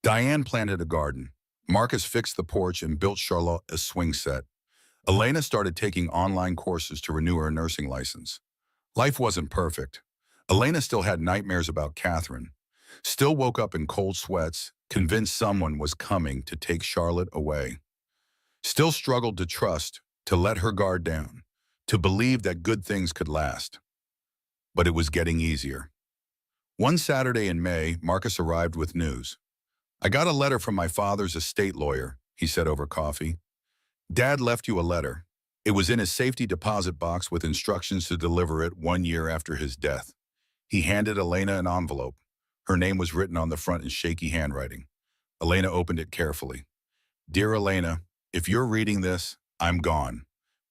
Diane planted a garden. Marcus fixed the porch and built Charlotte a swing set. Elena started taking online courses to renew her nursing license. Life wasn't perfect. Elena still had nightmares about Catherine. Still woke up in cold sweats, convinced someone was coming to take Charlotte away. Still struggled to trust, to let her guard down, to believe that good things could last. But it was getting easier. One Saturday in May, Marcus arrived with news. I got a letter from my father's estate lawyer, he said over coffee. Dad left you a letter. It was in his safety deposit box with instructions to deliver it 1 year after his death. He handed Elena an envelope. Her name was written on the front in shaky handwriting. Elena opened it carefully. Dear Elena, if you're reading this, I'm gone.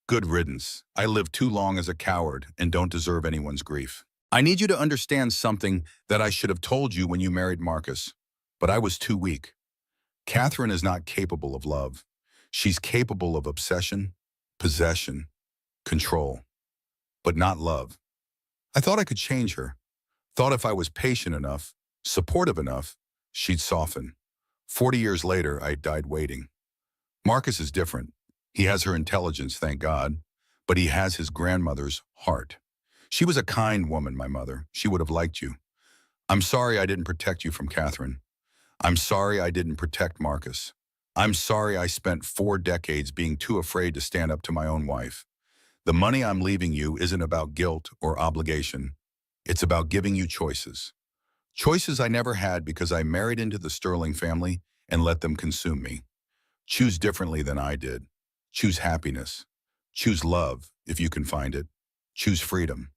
Good riddance. I lived too long as a coward and don't deserve anyone's grief. I need you to understand something that I should have told you when you married Marcus, but I was too weak. Catherine is not capable of love. She's capable of obsession, possession, control, but not love. I thought I could change her. Thought if I was patient enough, supportive enough, she'd soften. 40 years later, I died waiting. Marcus is different. He has her intelligence, thank God, but he has his grandmother's heart. She was a kind woman, my mother. She would have liked you. I'm sorry I didn't protect you from Catherine. I'm sorry I didn't protect Marcus. I'm sorry I spent 4 decades being too afraid to stand up to my own wife. The money I'm leaving you isn't about guilt or obligation. It's about giving you choices. Choices I never had because I married into the Sterling family and let them consume me. Choose differently than I did. Choose happiness. Choose love, if you can find it. Choose freedom.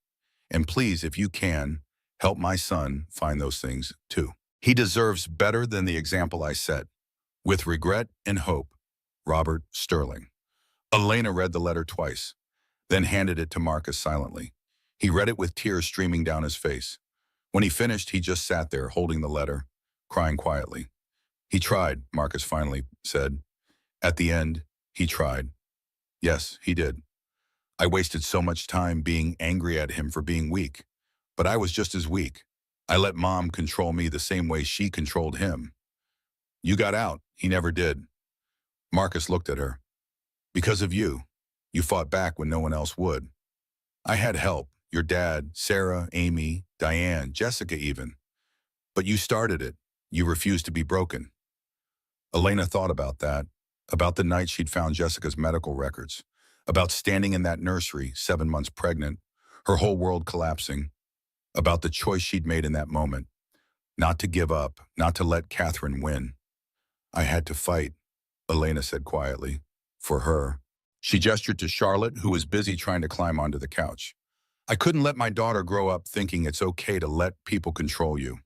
And please, if you can, help my son find those things too. He deserves better than the example I set. With regret and hope, Robert Sterling. Elena read the letter twice, then handed it to Marcus silently. He read it with tears streaming down his face. When he finished, he just sat there holding the letter, crying quietly. He tried, Marcus finally said. At the end, he tried. Yes, he did. I wasted so much time being angry at him for being weak, but I was just as weak. I let Mom control me the same way she controlled him. You got out. He never did. Marcus looked at her. Because of you. You fought back when no one else would. I had help. Your dad, Sarah, Amy, Diane, Jessica even. But you started it. You refused to be broken. Elena thought about that, about the night she'd found Jessica's medical records, about standing in that nursery, 7 months pregnant, her whole world collapsing, about the choice she'd made in that moment, not to give up, not to let Catherine win. I had to fight, Elena said quietly, for her. She gestured to Charlotte, who was busy trying to climb onto the couch. I couldn't let my daughter grow up thinking it's okay to let people control you,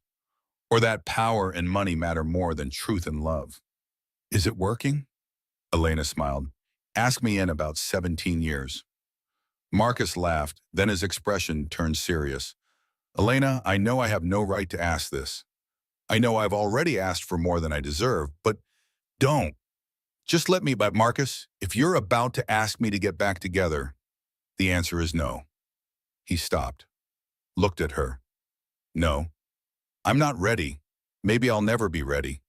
or that power and money matter more than truth and love. Is it working? Elena smiled. Ask me in about 17 years. Marcus laughed, then his expression turned serious. Elena, I know I have no right to ask this. I know I've already asked for more than I deserve, but don't. Just let me, but Marcus, if you're about to ask me to get back together, the answer is no. He stopped, looked at her. No, I'm not ready. Maybe I'll never be ready.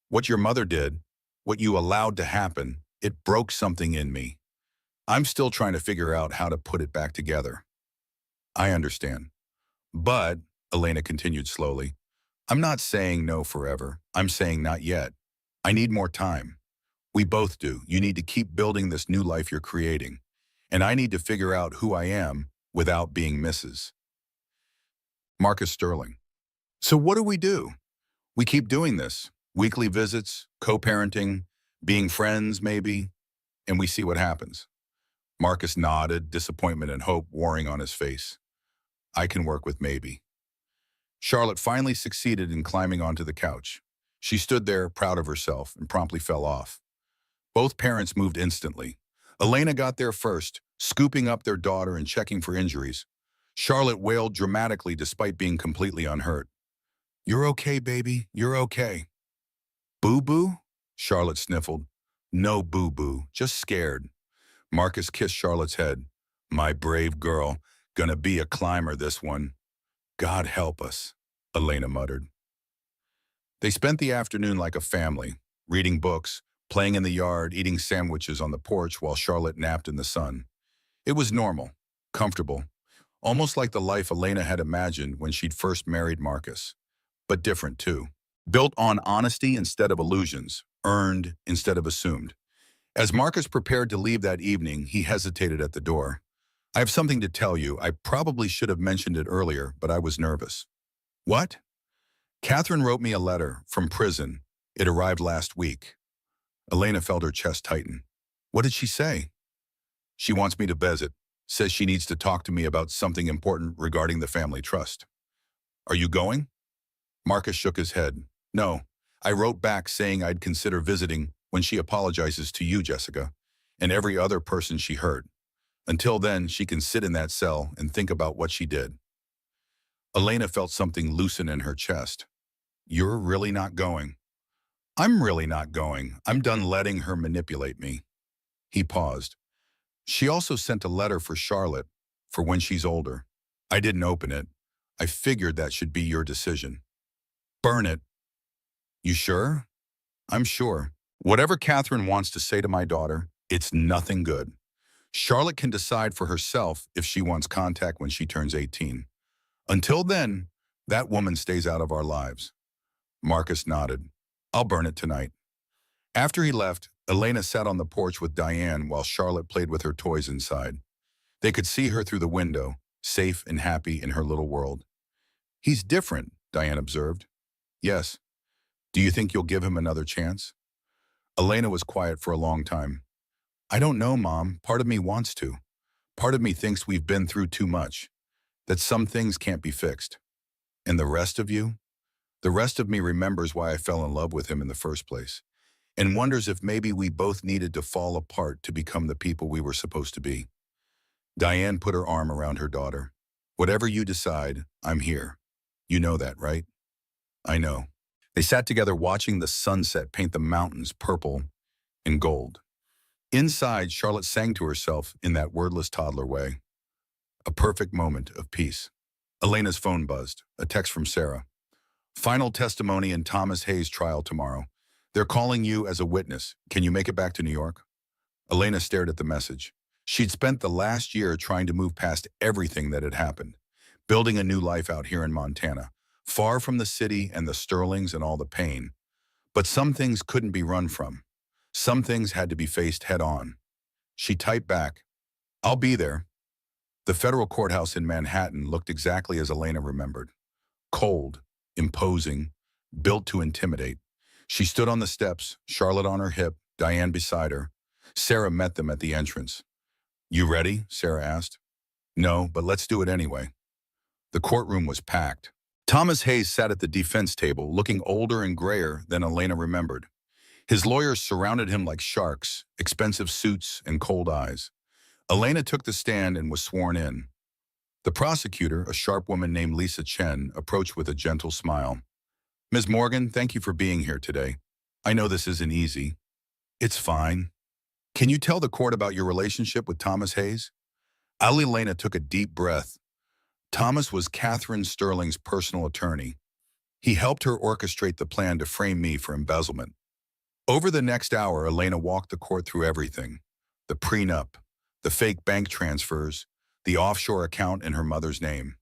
What your mother did, what you allowed to happen, it broke something in me. I'm still trying to figure out how to put it back together. I understand. But, Elena continued slowly, I'm not saying no forever. I'm saying not yet. I need more time. We both do. You need to keep building this new life you're creating. And I need to figure out who I am without being Mrs. Marcus Sterling. So what do? We keep doing this. Weekly visits, co-parenting, being friends maybe, and we see what happens. Marcus nodded, disappointment and hope warring on his face. I can work with maybe. Charlotte finally succeeded in climbing onto the couch. She stood there, proud of herself, and promptly fell off. Both parents moved instantly. Elena got there first, scooping up their daughter and checking for injuries. Charlotte wailed dramatically despite being completely unhurt. You're okay, baby. You're okay. Boo-boo? Charlotte sniffled. No boo-boo, just scared. Marcus kissed Charlotte's head. My brave girl, gonna be a climber this one. God help us, Elena muttered. They spent the afternoon like a family, reading books, playing in the yard, eating sandwiches on the porch while Charlotte napped in the sun. It was normal, comfortable, almost like the life Elena had imagined when she'd first married Marcus. But different too. Built on honesty instead of illusions, earned instead of assumed. As Marcus prepared to leave that evening, he hesitated at the door. I have something to tell you. I probably should have mentioned it earlier, but I was nervous. What? Catherine wrote me a letter from prison. It arrived last week. Elena felt her chest tighten. What did she say? She wants me to visit. Says she needs to talk to me about something important regarding the family trust. Are you going? Marcus shook his head. No. I wrote back saying I'd consider visiting when she apologizes to you, Jessica, and every other person she hurt. Until then, she can sit in that cell and think about what she did. Elena felt something loosen in her chest. You're really not going. I'm really not going. I'm done letting her manipulate me. He paused. She also sent a letter for Charlotte, for when she's older. I didn't open it. I figured that should be your decision. Burn it. You sure? I'm sure. Whatever Catherine wants to say to my daughter, it's nothing good. Charlotte can decide for herself if she wants contact when she turns 18. Until then, that woman stays out of our lives. Marcus nodded. I'll burn it tonight. After he left, Elena sat on the porch with Diane while Charlotte played with her toys inside. They could see her through the window, safe and happy in her little world. He's different, Diane observed. Yes. Do you think you'll give him another chance? Elena was quiet for a long time. I don't know, Mom. Part of me wants to. Part of me thinks we've been through too much, that some things can't be fixed. And the rest of you? The rest of me remembers why I fell in love with him in the first place, and wonders if maybe we both needed to fall apart to become the people we were supposed to be. Diane put her arm around her daughter. Whatever you decide, I'm here. You know that, right? I know. They sat together watching the sunset paint the mountains purple and gold. Inside, Charlotte sang to herself in that wordless toddler way. A perfect moment of peace. Elena's phone buzzed, a text from Sarah. Final testimony in Thomas Hayes' trial tomorrow. They're calling you as a witness. Can you make it back to New York? Elena stared at the message. She'd spent the last year trying to move past everything that had happened, building a new life out here in Montana, far from the city and the Sterlings and all the pain. But some things couldn't be run from. Some things had to be faced head on. She typed back, "I'll be there." The federal courthouse in Manhattan looked exactly as Elena remembered. Cold, imposing, built to intimidate. She stood on the steps, Charlotte on her hip, Diane beside her. Sarah met them at the entrance. "You ready?" Sarah asked. "No, but let's do it anyway." The courtroom was packed. Thomas Hayes sat at the defense table, looking older and grayer than Elena remembered. His lawyers surrounded him like sharks, expensive suits and cold eyes. Elena took the stand and was sworn in. The prosecutor, a sharp woman named Lisa Chen, approached with a gentle smile. "Ms. Morgan, thank you for being here today. I know this isn't easy." "It's fine." "Can you tell the court about your relationship with Thomas Hayes?" Elena took a deep breath. Thomas was Catherine Sterling's personal attorney. He helped her orchestrate the plan to frame me for embezzlement. Over the next hour, Elena walked the court through everything. The prenup, the fake bank transfers, the offshore account in her mother's name,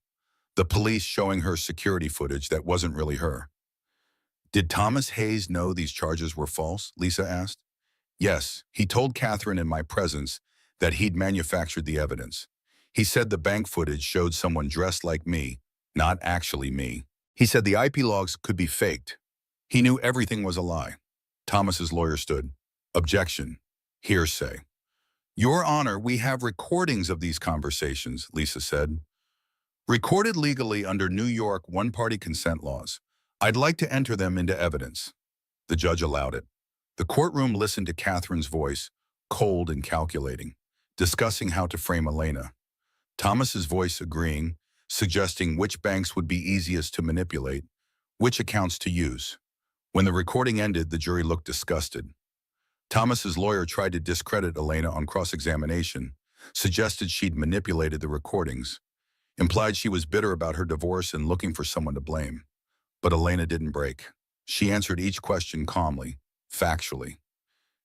the police showing her security footage that wasn't really her. "Did Thomas Hayes know these charges were false?" Lisa asked. "Yes, he told Catherine in my presence that he'd manufactured the evidence. He said the bank footage showed someone dressed like me, not actually me. He said the IP logs could be faked. He knew everything was a lie." Thomas's lawyer stood. "Objection. Hearsay." "Your Honor, we have recordings of these conversations," Lisa said. "Recorded legally under New York one-party consent laws. I'd like to enter them into evidence." The judge allowed it. The courtroom listened to Catherine's voice, cold and calculating, discussing how to frame Elena. Thomas's voice agreeing, suggesting which banks would be easiest to manipulate, which accounts to use. When the recording ended, the jury looked disgusted. Thomas's lawyer tried to discredit Elena on cross-examination, suggested she'd manipulated the recordings, implied she was bitter about her divorce and looking for someone to blame. But Elena didn't break. She answered each question calmly, factually.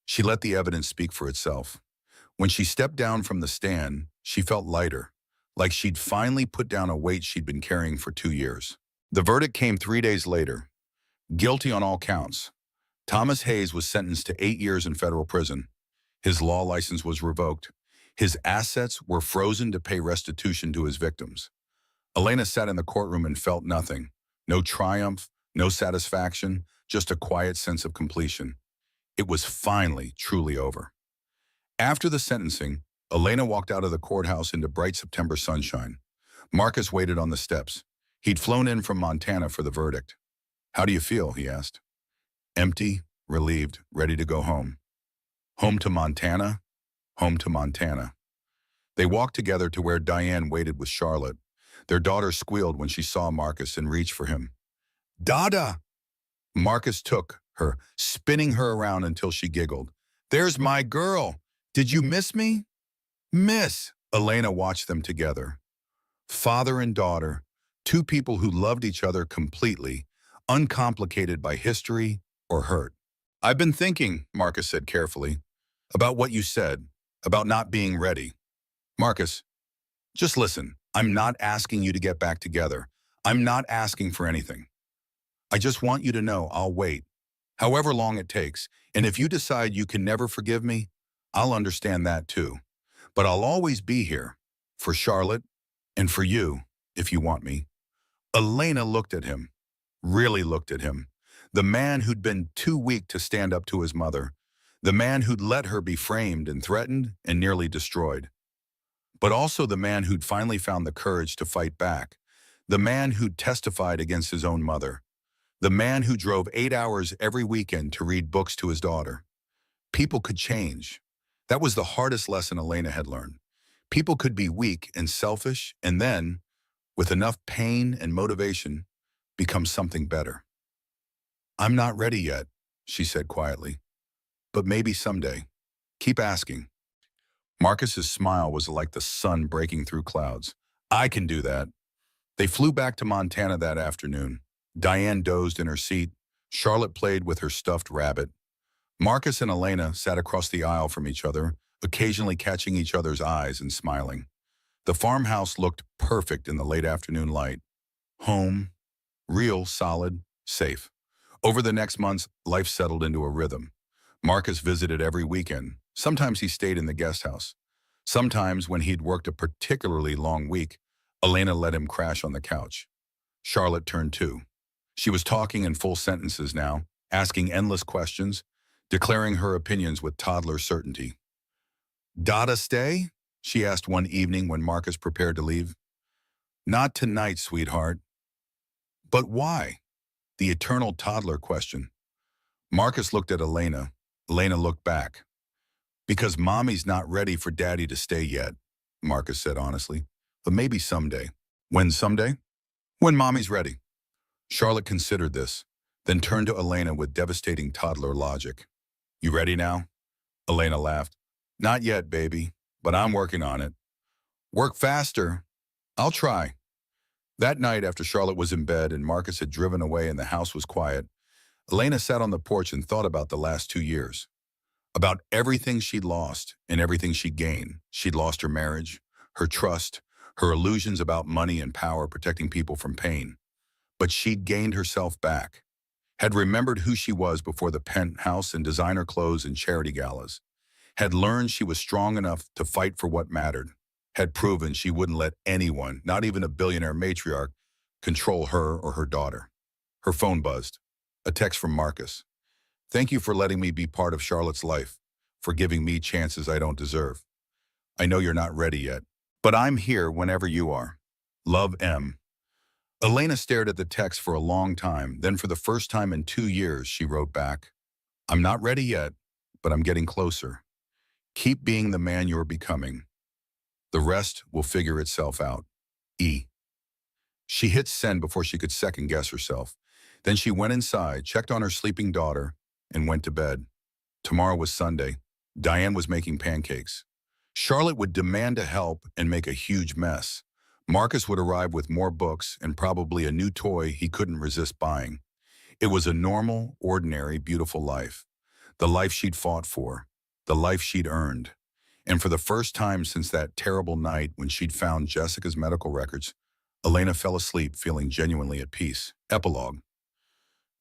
She let the evidence speak for itself. When she stepped down from the stand, she felt lighter, like she'd finally put down a weight she'd been carrying for 2 years. The verdict came 3 days later. Guilty on all counts. Thomas Hayes was sentenced to 8 years in federal prison. His law license was revoked. His assets were frozen to pay restitution to his victims. Elena sat in the courtroom and felt nothing. No triumph, no satisfaction, just a quiet sense of completion. It was finally truly over. After the sentencing, Elena walked out of the courthouse into bright September sunshine. Marcus waited on the steps. He'd flown in from Montana for the verdict. "How do you feel?" he asked. "Empty, relieved, ready to go home." Home to Montana? Home to Montana. They walked together to where Diane waited with Charlotte. Their daughter squealed when she saw Marcus and reached for him. "Dada!" Marcus took her, spinning her around until she giggled. "There's my girl! Did you miss me?" "Miss!" Elena watched them together. Father and daughter, two people who loved each other completely, uncomplicated by history or hurt. "I've been thinking," Marcus said carefully, "about what you said, about not being ready." "Marcus, just listen. I'm not asking you to get back together. I'm not asking for anything. I just want you to know I'll wait, however long it takes, and if you decide you can never forgive me, I'll understand that too. But I'll always be here, for Charlotte, and for you, if you want me." Elena looked at him, really looked at him. The man who'd been too weak to stand up to his mother. The man who'd let her be framed and threatened and nearly destroyed. But also the man who'd finally found the courage to fight back. The man who'd testified against his own mother. The man who drove 8 hours every weekend to read books to his daughter. People could change. That was the hardest lesson Elena had learned. People could be weak and selfish and then, with enough pain and motivation, become something better. "I'm not ready yet," she said quietly. "But maybe someday. Keep asking." Marcus's smile was like the sun breaking through clouds. "I can do that." They flew back to Montana that afternoon. Diane dozed in her seat. Charlotte played with her stuffed rabbit. Marcus and Elena sat across the aisle from each other, occasionally catching each other's eyes and smiling. The farmhouse looked perfect in the late afternoon light. Home, Real, solid, safe. Over the next months, life settled into a rhythm. Marcus visited every weekend. Sometimes he stayed in the guest house. Sometimes, when he'd worked a particularly long week, Elena let him crash on the couch. Charlotte turned two. She was talking in full sentences now, asking endless questions, declaring her opinions with toddler certainty. "Dada stay?" she asked one evening when Marcus prepared to leave. "Not tonight, sweetheart." "But why?" The eternal toddler question. Marcus looked at Elena. Elena looked back. "Because mommy's not ready for daddy to stay yet," Marcus said honestly. "But maybe someday." "When someday?" "When mommy's ready." Charlotte considered this, then turned to Elena with devastating toddler logic. "You ready now?" Elena laughed. "Not yet, baby, but I'm working on it." "Work faster." "I'll try." That night, after Charlotte was in bed and Marcus had driven away and the house was quiet, Elena sat on the porch and thought about the last 2 years. About everything she'd lost and everything she'd gained. She'd lost her marriage, her trust, her illusions about money and power protecting people from pain. But she'd gained herself back, had remembered who she was before the penthouse and designer clothes and charity galas, had learned she was strong enough to fight for what mattered, had proven she wouldn't let anyone, not even a billionaire matriarch, control her or her daughter. Her phone buzzed. A text from Marcus. "Thank you for letting me be part of Charlotte's life, for giving me chances I don't deserve. I know you're not ready yet, but I'm here whenever you are. Love, M." Elena stared at the text for a long time, then for the first time in 2 years, she wrote back, "I'm not ready yet, but I'm getting closer. Keep being the man you're becoming. The rest will figure itself out. E." She hit send before she could second guess herself. Then she went inside, checked on her sleeping daughter, and went to bed. Tomorrow was Sunday. Diane was making pancakes. Charlotte would demand to help and make a huge mess. Marcus would arrive with more books and probably a new toy he couldn't resist buying. It was a normal, ordinary, beautiful life. The life she'd fought for. The life she'd earned. And for the first time since that terrible night when she'd found Jessica's medical records, Elena fell asleep feeling genuinely at peace. Epilogue.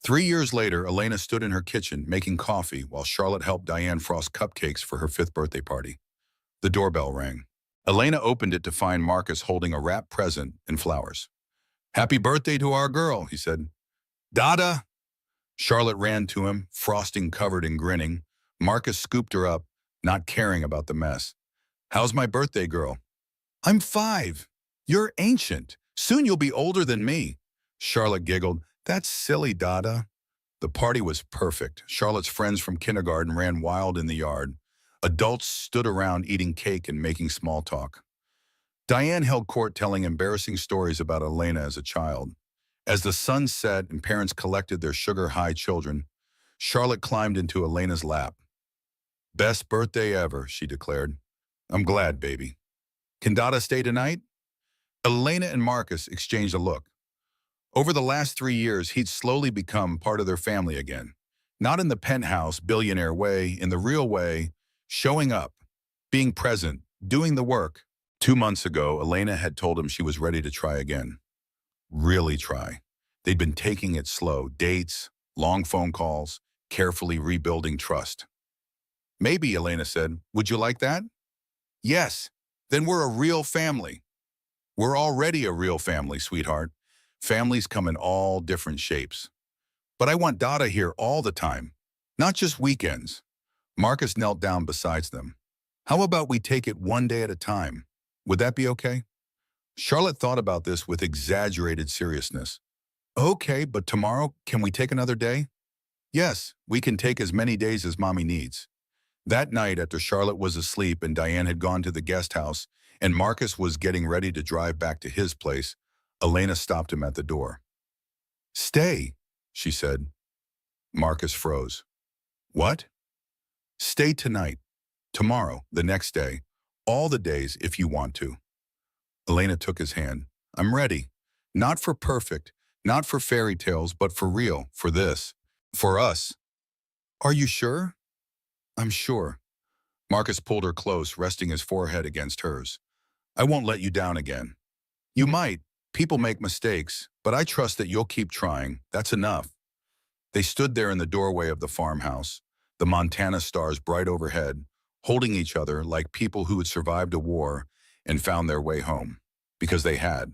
3 years later, Elena stood in her kitchen making coffee while Charlotte helped Diane frost cupcakes for her 5th birthday party. The doorbell rang. Elena opened it to find Marcus holding a wrapped present and flowers. "Happy birthday to our girl," he said. "Dada!" Charlotte ran to him, frosting covered and grinning. Marcus scooped her up, not caring about the mess. "How's my birthday girl?" "I'm 5. You're ancient. Soon you'll be older than me." Charlotte giggled. "That's silly, Dada." The party was perfect. Charlotte's friends from kindergarten ran wild in the yard. Adults stood around eating cake and making small talk. Diane held court telling embarrassing stories about Elena as a child. As the sun set and parents collected their sugar-high children, Charlotte climbed into Elena's lap. "Best birthday ever," she declared. "I'm glad, baby. Can Dada stay tonight?" Elena and Marcus exchanged a look. Over the last 3 years, he'd slowly become part of their family again. Not in the penthouse, billionaire way, in the real way, showing up, being present, doing the work. 2 months ago, Elena had told him she was ready to try again. Really try. They'd been taking it slow, dates, long phone calls, carefully rebuilding trust. "Maybe," Elena said. "Would you like that?" "Yes. Then we're a real family." "We're already a real family, sweetheart. Families come in all different shapes." "But I want Dada here all the time, not just weekends." Marcus knelt down beside them. "How about we take it one day at a time? Would that be okay?" Charlotte thought about this with exaggerated seriousness. "Okay, but tomorrow, can we take another day?" "Yes, we can take as many days as Mommy needs." That night, after Charlotte was asleep and Diane had gone to the guest house and Marcus was getting ready to drive back to his place, Elena stopped him at the door. "Stay," she said. Marcus froze. "What?" "Stay tonight, tomorrow, the next day, all the days if you want to." Elena took his hand. "I'm ready. Not for perfect, not for fairy tales, but for real, for this, for us." "Are you sure?" "I'm sure." Marcus pulled her close, resting his forehead against hers. "I won't let you down again." "You might. People make mistakes, but I trust that you'll keep trying. That's enough. They stood there in the doorway of the farmhouse, the Montana stars bright overhead, holding each other like people who had survived a war and found their way home. Because they had.